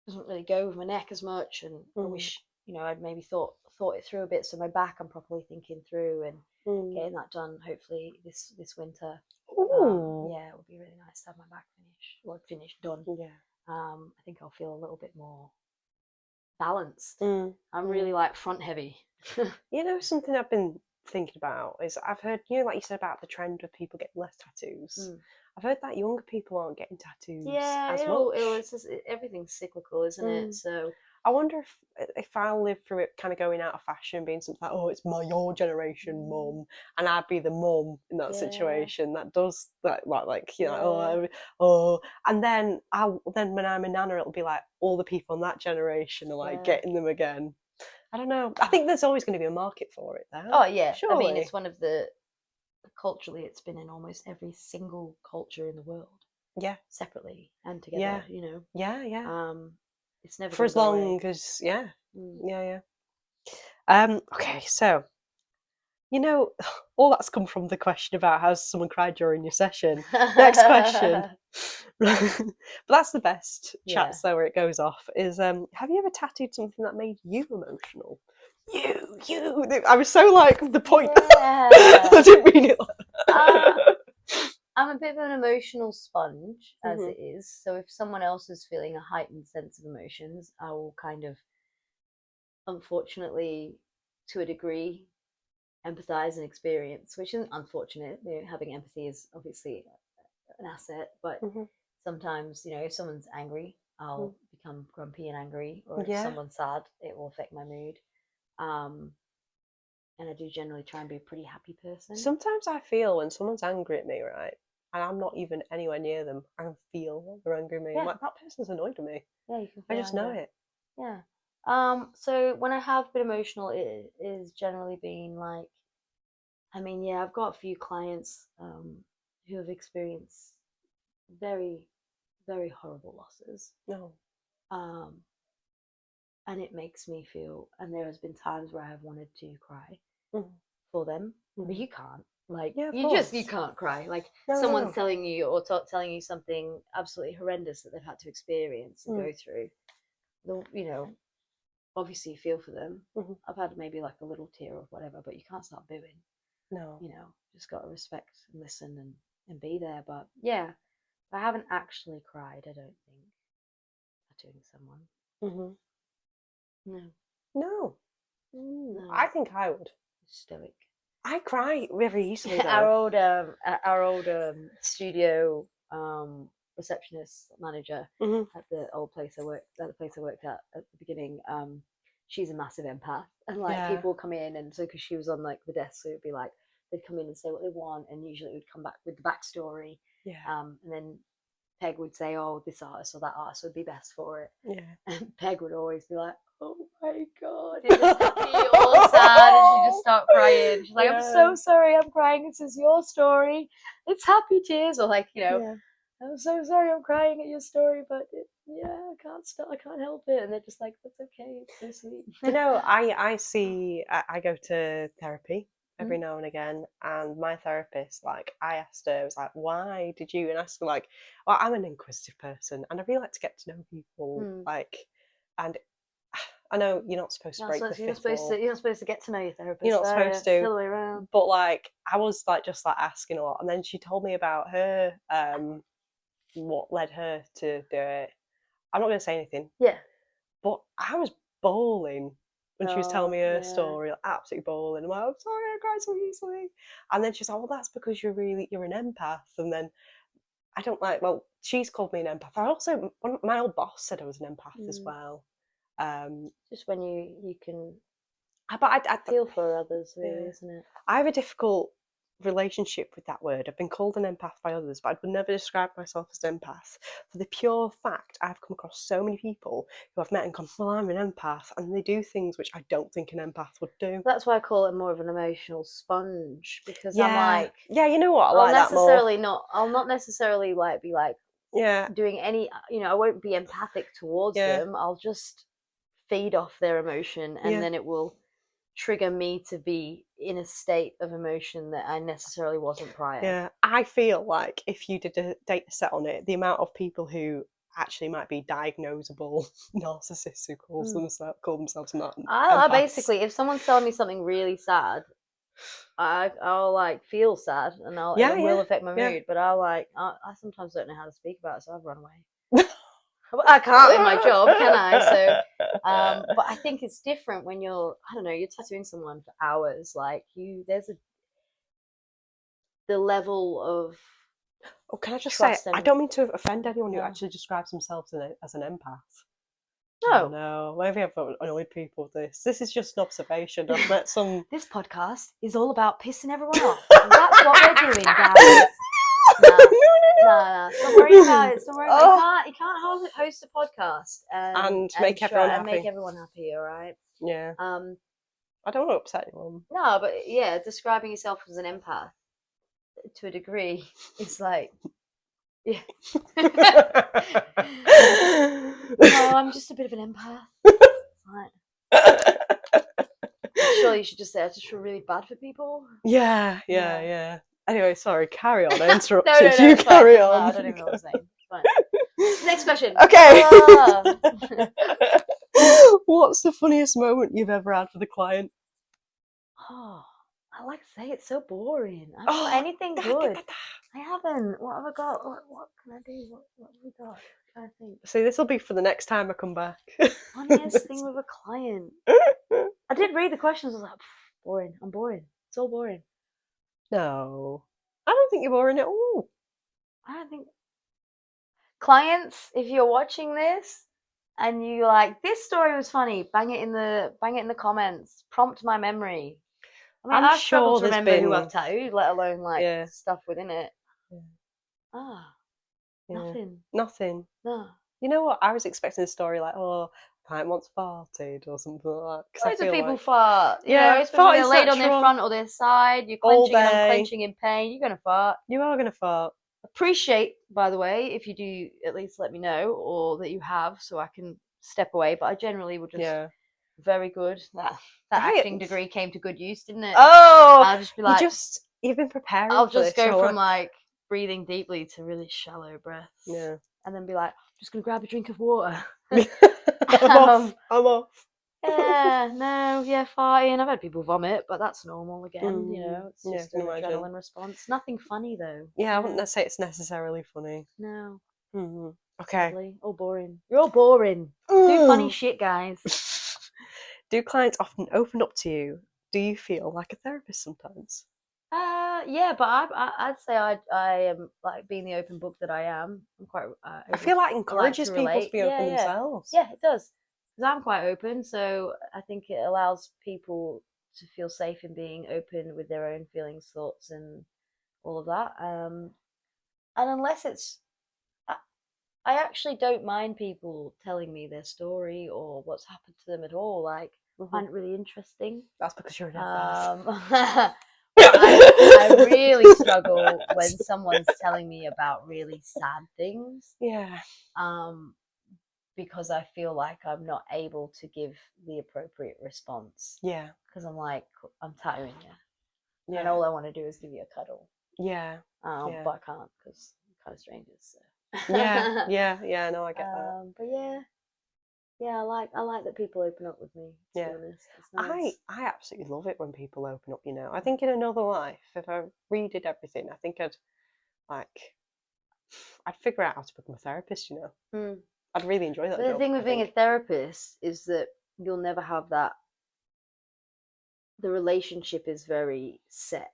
doesn't really go with my neck as much, and I wish, you know, I'd maybe thought it through a bit. So my back, I'm properly thinking through and getting that done hopefully this winter. Yeah, it would be really nice to have my back finished done. I think I'll feel a little bit more balanced. I'm really like front heavy. You know, something I've been thinking about is I've heard, you know, like you said about the trend of people getting less tattoos. I've heard that younger people aren't getting tattoos as much. It's just, everything's cyclical, isn't it? So I wonder if I'll live through it kind of going out of fashion, being something like, oh, it's your generation mum, and I'd be the mum in that situation that does that, like you know, and then when I'm a nana, it'll be like all the people in that generation are like getting them again. I don't know. I think there's always going to be a market for it, though. Oh yeah, surely. I mean, it's one of the culturally, it's been in almost every single culture in the world. Separately and together. You know. It's never for as long as okay, so you know, all that's come from the question about how someone cried during your session. Next question. But that's the best chats though, where it goes off is have you ever tattooed something that made you emotional? You I was so like the point. I didn't mean it like that. I'm a bit of an emotional sponge as it is, so if someone else is feeling a heightened sense of emotions, I will kind of, unfortunately, to a degree, empathize and experience, which isn't unfortunate. Having empathy is obviously an asset, but sometimes, if someone's angry, I'll become grumpy and angry, or if someone's sad, it will affect my mood. And I do generally try and be a pretty happy person. Sometimes I feel when someone's angry at me, right, and I'm not even anywhere near them, I can feel they're angry at me. I'm like, that person's annoyed at me. Yeah, you can I feel just know anger. it. Yeah. So when I have been emotional, it is generally been like, I've got a few clients who have experienced very, very horrible losses. No. And it makes me feel, and there has been times where I have wanted to cry for them, but you can't. Like, you can't cry. Like, someone's telling you or telling you something absolutely horrendous that they've had to experience and go through. Obviously you feel for them. I've had maybe like a little tear or whatever, but you can't start booing. No. Just got to respect and listen and be there. But yeah, I haven't actually cried, I don't think, tattooing someone. No. I think I would. Stoic. I cry very easily though. Our old studio receptionist manager at the old place I worked at the beginning. She's a massive empath, and like people come in, and so because she was on like the desk, so it'd be like they'd come in and say what they want, and usually it would come back with the backstory. And then Peg would say, "Oh, this artist or that artist would be best for it." And Peg would always be like, "Oh my god!" You're just happy, all sad, and she'd just start crying. She's like, "I'm so sorry, I'm crying. This is your story. It's happy tears," or like, "I'm so sorry, I'm crying at your story, but I can't stop. I can't help it." And they're just like, "That's okay. It's so sweet." I go to therapy every now and again, and my therapist, like, I asked her, I was like, "Why did you?" And I asked her, like, well, I'm an inquisitive person, and I really like to get to know people, like, and I know you're not supposed to break the fifth wall. You're not supposed to get to know your therapist. You're not supposed to. It's the other way around. But like, I was like just like asking a lot, and then she told me about her, what led her to do it. I'm not going to say anything. Yeah. But I was bawling when she was telling me her story, like, absolutely bawling. I'm like, "I'm sorry, I cry so easily." And then she's like, "Well, that's because you're an empath." And then I don't like. Well, she's called me an empath. My old boss said I was an empath as well. Just when you can but I feel for others, really, isn't it? I have a difficult relationship with that word. I've been called an empath by others, but I would never describe myself as an empath for the pure fact I've come across so many people who I've met and gone, "Well, I'm an empath," and they do things which I don't think an empath would do. That's why I call it more of an emotional sponge, because I'm like, you know what, I'll not necessarily like be like doing any, I won't be empathic towards them. I'll just feed off their emotion, and then it will trigger me to be in a state of emotion that I necessarily wasn't prior. Yeah, I feel like if you did a data set on it, the amount of people who actually might be diagnosable narcissists who call themselves not. I basically, if someone's telling me something really sad, I'll like feel sad, and it will affect my mood. But I sometimes don't know how to speak about it, so I've run away. I can't in my job, can I? So, but I think it's different when you're tattooing someone for hours. Like the level of. Oh, can I just say, I don't mean to offend anyone who actually describes themselves as an empath. No. No, maybe I've annoyed people with this. This is just an observation. I've met some. This podcast is all about pissing everyone off. And that's what we're doing, guys. No. Don't worry about it. Don't worry about it. You can't host a podcast and make everyone happy. All right. Yeah. I don't want to upset anyone. No, but yeah, describing yourself as an empath to a degree is like, yeah. No, I'm just a bit of an empath. Right. Surely you should just say I just feel really bad for people. Yeah. Anyway, sorry, carry on. I interrupted. No, you carry on. No, I don't even know what I'm saying. Fine. Next question. Okay. What's the funniest moment you've ever had with a client? Oh, I like to say it's so boring. I don't know anything good. I haven't. What have I got? What can I do? What have we got? trying to think. See, this will be for the next time I come back. Funniest thing with a client. I did read the questions. I was like, boring. I'm boring. It's all boring. No, I don't think you're boring at all. I don't think clients, if you're watching this and you like this story was funny, bang it in the comments. Prompt my memory. I mean, I'm I struggle sure to there's remember who been- I've tattooed, let alone like Yeah. stuff within it. Yeah. Yeah. Nothing. Nothing. No. You know what? I was expecting a story like, oh, client once farted or something like that. 'cause I Loads of feel people like fart. You Yeah, know, especially when they're farting's laid on their natural. front or their side. You're All clenching and day. unclenching in pain. You're gonna fart. you are gonna fart. Appreciate, by the way, if you do, at least let me know, or that you have, so I can step away. But I generally would just Yeah. very good. That Right. acting degree came to good use, didn't it? Oh, I'll just be like, you've been preparing. I'll for just this, go shall from I? like breathing deeply to really shallow breaths. Yeah. And then be like, just gonna grab a drink of water. I'm off. I'm off. Yeah, no, yeah, farting. I've had people vomit, but that's normal again. You know, it's Yeah, I just can an imagine. adrenaline response. Nothing funny though. Yeah, I wouldn't say it's necessarily funny. No. Okay. Lovely. All boring. You're all boring. Do funny shit, guys. Do clients often open up to you? Do you feel like a therapist sometimes? Yeah, but I'd say I am like being the open book that I am. I'm quite. I feel like it encourages people to relate. be open themselves. Yeah, it does. Because I'm quite open, so I think it allows people to feel safe in being open with their own feelings, thoughts, and all of that. And unless it's, I actually don't mind people telling me their story or what's happened to them at all. Like, I find it really interesting. That's because you're an empath. But I really struggle when someone's telling me about really sad things. Yeah. Because I feel like I'm not able to give the appropriate response. Yeah. Because I'm like, I'm tattooing you. Yeah. And all I want to do is give you a cuddle. Yeah. But I can't because we're kind of strangers. So. Yeah. No, I get that. But yeah, I like that people open up with me. To be honest, it's nice. I absolutely love it when people open up. You know, I think in another life, if I redid everything, I think I'd figure out how to become a therapist. You know, I'd really enjoy that. But the thing with being a therapist is that you'll never have that. The relationship is very set.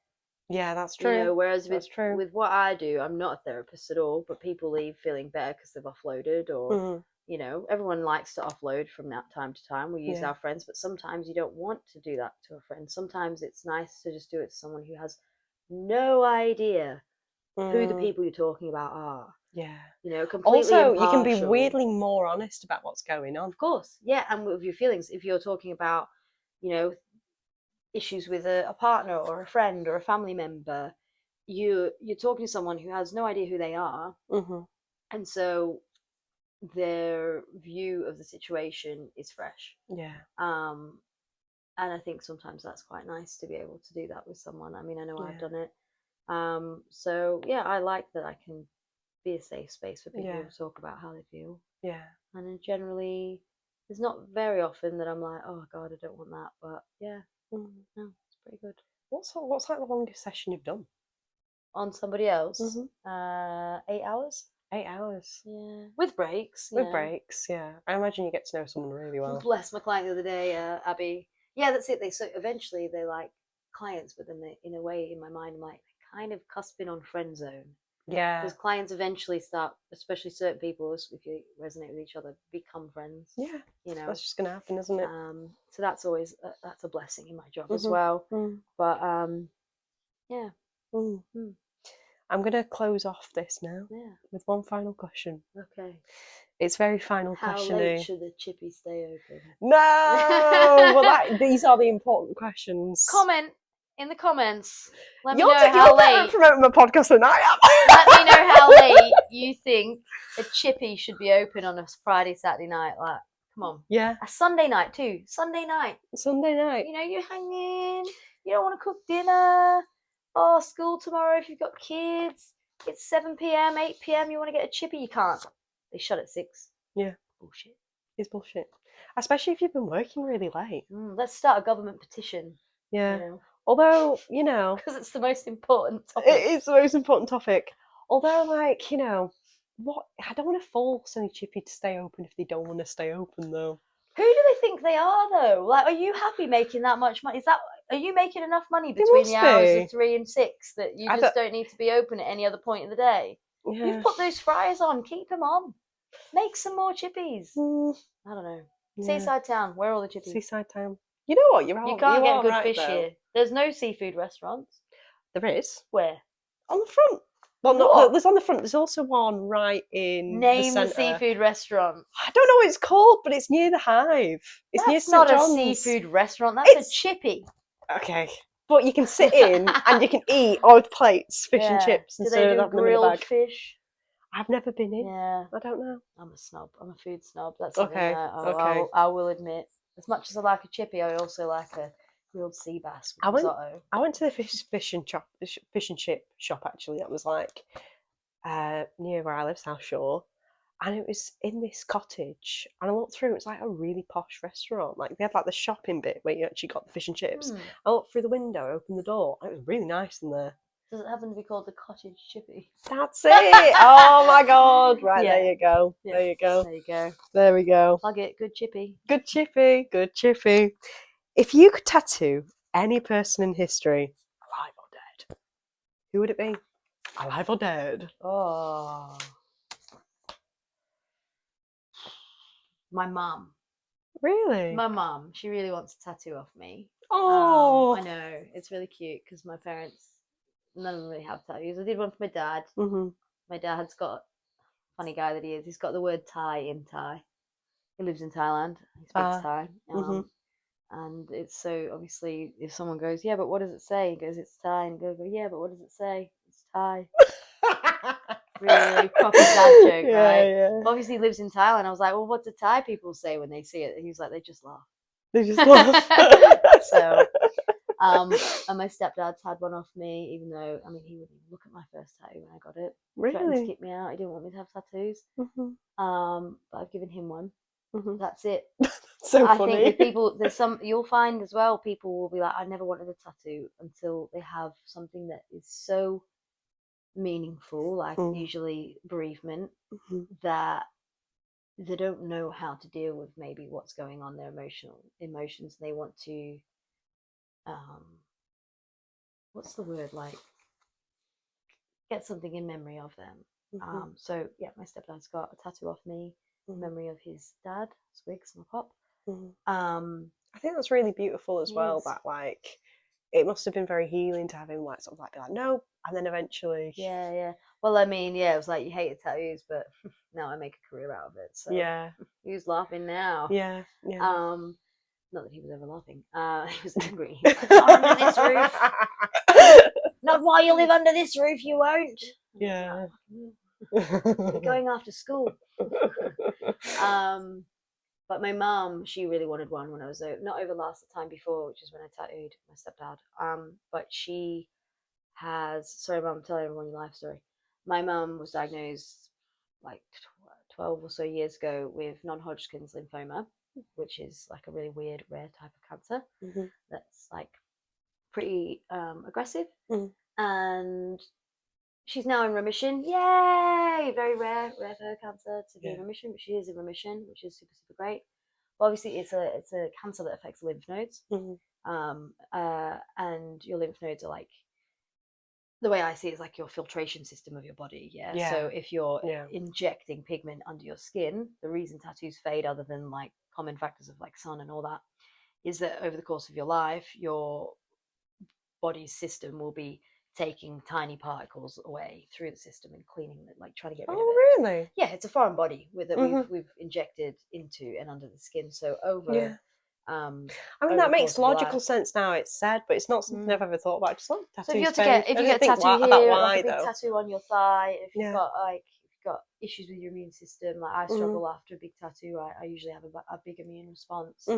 Yeah, that's true. You know, whereas with what I do, I'm not a therapist at all, but people leave feeling better because they've offloaded or, you know, everyone likes to offload from time to time. We use our friends, but sometimes you don't want to do that to a friend. Sometimes it's nice to just do it to someone who has no idea who the people you're talking about are. Yeah. You know, completely Also, impartial. you can be weirdly more honest about what's going on. Of course. Yeah, and with your feelings, if you're talking about, you know, issues with a partner or a friend or a family member, you're talking to someone who has no idea who they are, and so their view of the situation is fresh. Yeah. And I think sometimes that's quite nice to be able to do that with someone. I mean, I know I've done it. So yeah, I like that I can be a safe space for people to talk about how they feel. Yeah. And then generally, it's not very often that I'm like, oh God, I don't want that. But yeah, no, it's pretty good. What's like the longest session you've done? On somebody else? 8 hours. 8 hours. Yeah, with breaks. With breaks, yeah. I imagine you get to know someone really well. Bless my client the other day, Abby. Yeah, that's it. So eventually they're like clients, but then they, in a way, in my mind, I'm like kind of cusping on friend zone. Yeah. Because clients eventually start, especially certain people, if you resonate with each other, become friends. Yeah. You know, that's just gonna happen, isn't it? So that's always that's a blessing in my job as well. But yeah. I'm gonna close off this now. Yeah. With one final question. Okay. It's very final question. How late should the chippy stay open? No, well, these are the important questions. Comment in the comments. Let me you're know how late. You're promoting my podcast than I am. Let me know how late you think a chippy should be open on a Friday, Saturday night. Like, come on. Yeah. A Sunday night too. Sunday night. You know, you're hanging. You don't want to cook dinner. Oh, school tomorrow if you've got kids. It's 7 p.m, 8 p.m. You want to get a chippy, you can't. They shut at 6. Yeah. Bullshit. It's bullshit. Especially if you've been working really late. Let's start a government petition. Yeah. You know. Although, you know. Because it's the most important topic. It is the most important topic. Although, like, you know, what? I don't want to force any chippy to stay open if they don't want to stay open, though. Who do they think they are, though? Like, are you happy making that much money? Are you making enough money They between the must hours be. of 3 and 6 that you I just don't need to be open at any other point in the day? Yeah. You've put those fryers on. Keep them on. Make some more chippies. Mm, I don't know. yeah. Seaside town. Where are all the chippies? Seaside town. You know what? You can't get good right, fish though. here. There's no seafood restaurants. There is. Where? On the front. Well, What? there's on the front. There's also one right in the Name the centre. seafood restaurant. I don't know what it's called, but it's near the Hive. It's near That's St not John's. a seafood restaurant. That's a chippy. Okay. But you can sit in and you can eat with plates, fish and Yeah. chips Do instead they of do having them in a grilled bag. fish? I've never been in. Yeah. I don't know. I'm a snob. I'm a food snob. That's something Okay. I will admit. As much as I like a chippy, I also like a grilled sea bass with risotto. I went to the fish and chip shop actually. That was like near where I live, South Shore, and it was in this cottage. And I looked through. It's like a really posh restaurant. Like they had like the shopping bit where you actually got the fish and chips. I looked through the window, opened the door. And it was really nice in there. Does it happen to be called the cottage chippy? That's it. Oh my god! Right, Yeah. there you go. Yeah. There you go. There you go. There we go. Plug it. Good chippy. Good chippy. Good chippy. If you could tattoo any person in history, alive or dead, who would it be? Alive or dead? Oh. My mum. Really? My mum. She really wants a tattoo off me. Oh. I know. It's really cute because my parents, none of them really have tattoos. I did one for my dad. Mm-hmm. My dad's got, funny guy that he is, he's got the word Thai in Thai. He lives in Thailand. He speaks Thai. And it's so, obviously, if someone goes, yeah, but what does it say? He goes, it's Thai. And go, yeah, but what does it say? It's Thai. Really proper dad joke, right? Yeah. But obviously, he lives in Thailand. I was like, well, what do Thai people say when they see it? And he was like, they just laugh. They just laugh. So, and my stepdad's had one off me, even though, I mean, he wouldn't even look at my first tattoo when I got it. Threatened to Really? kick me out. He didn't want me to have tattoos. Mm-hmm. But I've given him one. Mm-hmm. That's it. So I funny. think with people, you'll find as well, people will be like, I never wanted a tattoo until they have something that is so meaningful, like usually bereavement, that they don't know how to deal with maybe what's going on, their emotions. They want to, what's the word, like, get something in memory of them. So yeah, my stepdad's got a tattoo off me in memory of his dad, Swigs, my pop. I think that's really beautiful as well. That like, it must have been very healing to have him like sort of like be like no, and then eventually. Yeah. Well, I mean, yeah, it was like you hated tattoos, but now I make a career out of it. So yeah, he's laughing now. Yeah. Not that he was ever laughing. He was angry. He was like, not under this roof. Not while you live under this roof, you won't. Yeah. You're going after school. But my mum, she really wanted one when I was not over the time before, which is when I tattooed my stepdad. But she has, sorry, mum, tell everyone your life story. My mum was diagnosed like 12 or so years ago with non-Hodgkin's lymphoma, which is like a really weird, rare type of cancer that's like pretty aggressive. And she's now in remission. Yay! Very rare for her cancer to be in remission, but she is in remission, which is super, super great. But obviously, it's a cancer that affects the lymph nodes, and your lymph nodes are like, the way I see it is like your filtration system of your body. Yeah. So if you're injecting pigment under your skin, the reason tattoos fade, other than like common factors of like sun and all that, is that over the course of your life, your body's system will be taking tiny particles away through the system and cleaning it, like trying to get rid of it. Oh, really? Yeah, it's a foreign body that we've injected into and under the skin. So over. I mean, that makes logical sense now. It's sad, but it's not something I've ever thought about. Just like tattoos. So if you get a tattoo here, like a big tattoo on your thigh, if you've got issues with your immune system, like I struggle after a big tattoo, I usually have a big immune response.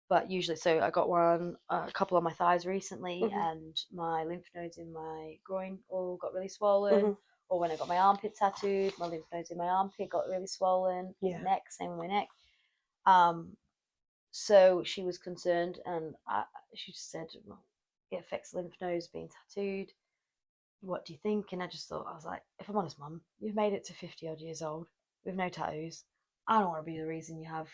But usually, so I got one, a couple on my thighs recently, and my lymph nodes in my groin all got really swollen. Or when I got my armpit tattooed, my lymph nodes in my armpit got really swollen. My neck, same with my neck. So she was concerned, and she just said, well, it affects lymph nodes being tattooed. what do you think? And I was like, if I'm honest, Mum, you've made it to 50 odd years old with no tattoos. I don't want to be the reason you have,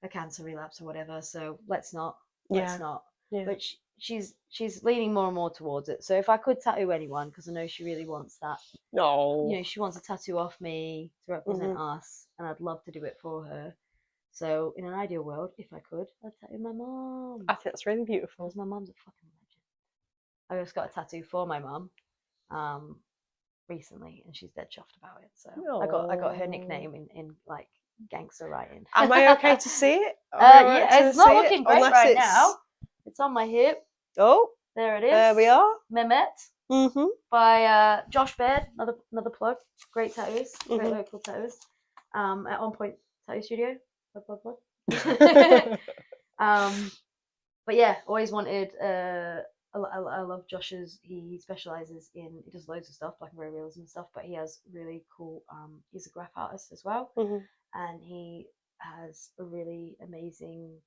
a cancer relapse or whatever. So let's not. Yeah. Yeah. But she's leaning more and more towards it. So if I could tattoo anyone, because I know she really wants that, No. she wants a tattoo off me to represent us, and I'd love to do it for her. So in an ideal world, if I could, I'd tattoo my mom. I think that's really beautiful. Because my mom's a fucking legend. I just got a tattoo for my mom, recently, and she's dead chuffed about it. So I got her nickname in like gangster writing. Am I okay to see it? Yeah, it's not looking great right now. It's on my hip. Oh, there it is. There we are. Mehmet. By Josh Baird. Another plug. Great tattoos. Great local tattoos. At On-Point Tattoo Studio. Plug. But yeah, always wanted. I love Josh's. He specializes in. He does loads of stuff, black and grey realism and stuff. But he has really cool. He's a graph artist as well, and he has a really amazing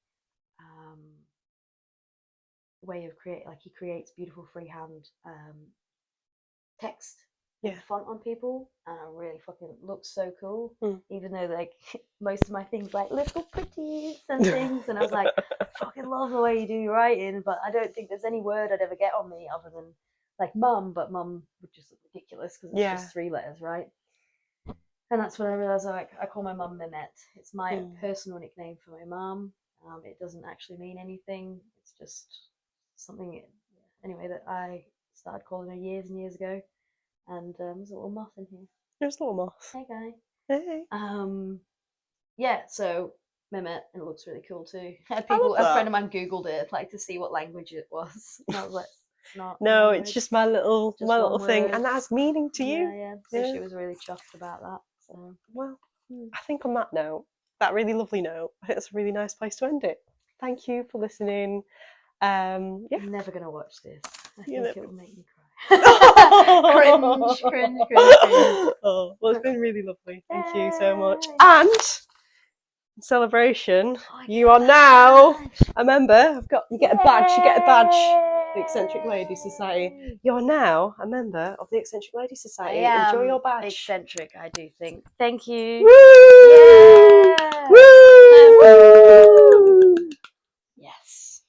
way of create. Like, he creates beautiful freehand text font on people, and it really fucking looks so cool. Even though like most of my things like little pretties and things, and I was like, fucking love the way you do your writing, but I don't think there's any word I'd ever get on me other than like mum, but mum would just look ridiculous because it's just 3 letters, right? And that's when I realized I call my mum Mehmet. It's my personal nickname for my mum. It doesn't actually mean anything. It's just something anyway that I started calling her years and years ago. And there's a little moth in here. There's a little moth. Hey, guy. Hey. Yeah, so Mehmet, it looks really cool too. A friend of mine Googled it, like, to see what language it was. And I was like, it's not. No, language. it's just my little thing, word. and that has meaning to you. Yeah. So she was really chuffed about that. So well, I think on that note, that really lovely note, I think it's a really nice place to end it. Thank you for listening. I'm never gonna watch this. I think it will make me cry. Cringe. Oh, well, it's been really lovely. Thank you so much. And in celebration, you are now a member. You get a badge. You get a badge. The Eccentric Lady Society. You're now a member of the Eccentric Lady Society. Enjoy your badge. Eccentric, I do think. Thank you. Woo! Yeah! Woo! Yes.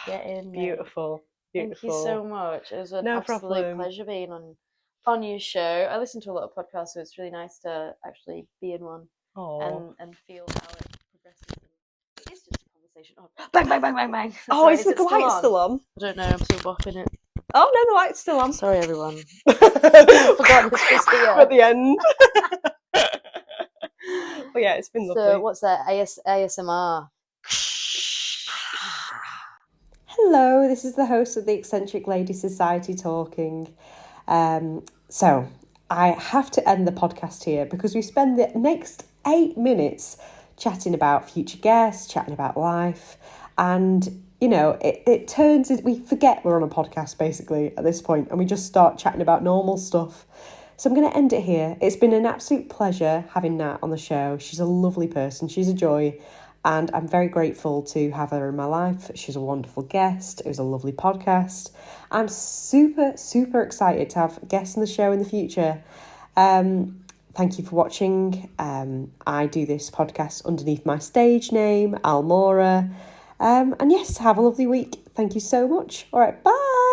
Get in there. Beautiful. Thank you so much. It was an absolute pleasure being on your show. I listen to a lot of podcasts, so it's really nice to actually be in one and feel how it progresses. It's just a conversation. Oh, bang. Sorry, is the light still on? I don't know, I'm still bopping it. Oh no, the light's still on. Sorry, everyone. Forgot this was here. At the end. But yeah, it's been lovely. So what's that? ASMR. Hello, this is the host of the Eccentric Lady Society talking. So I have to end the podcast here because we spend the next 8 minutes chatting about future guests, chatting about life, and it turns into, we forget we're on a podcast basically at this point, and we just start chatting about normal stuff. So I'm going to end it here. It's been an absolute pleasure having Nat on the show. She's a lovely person. She's a joy. And I'm very grateful to have her in my life. She's a wonderful guest. It was a lovely podcast. I'm super, super excited to have guests on the show in the future. Thank you for watching. I do this podcast underneath my stage name, A.L.M.O.R.A. And yes, have a lovely week. Thank you so much. All right, bye.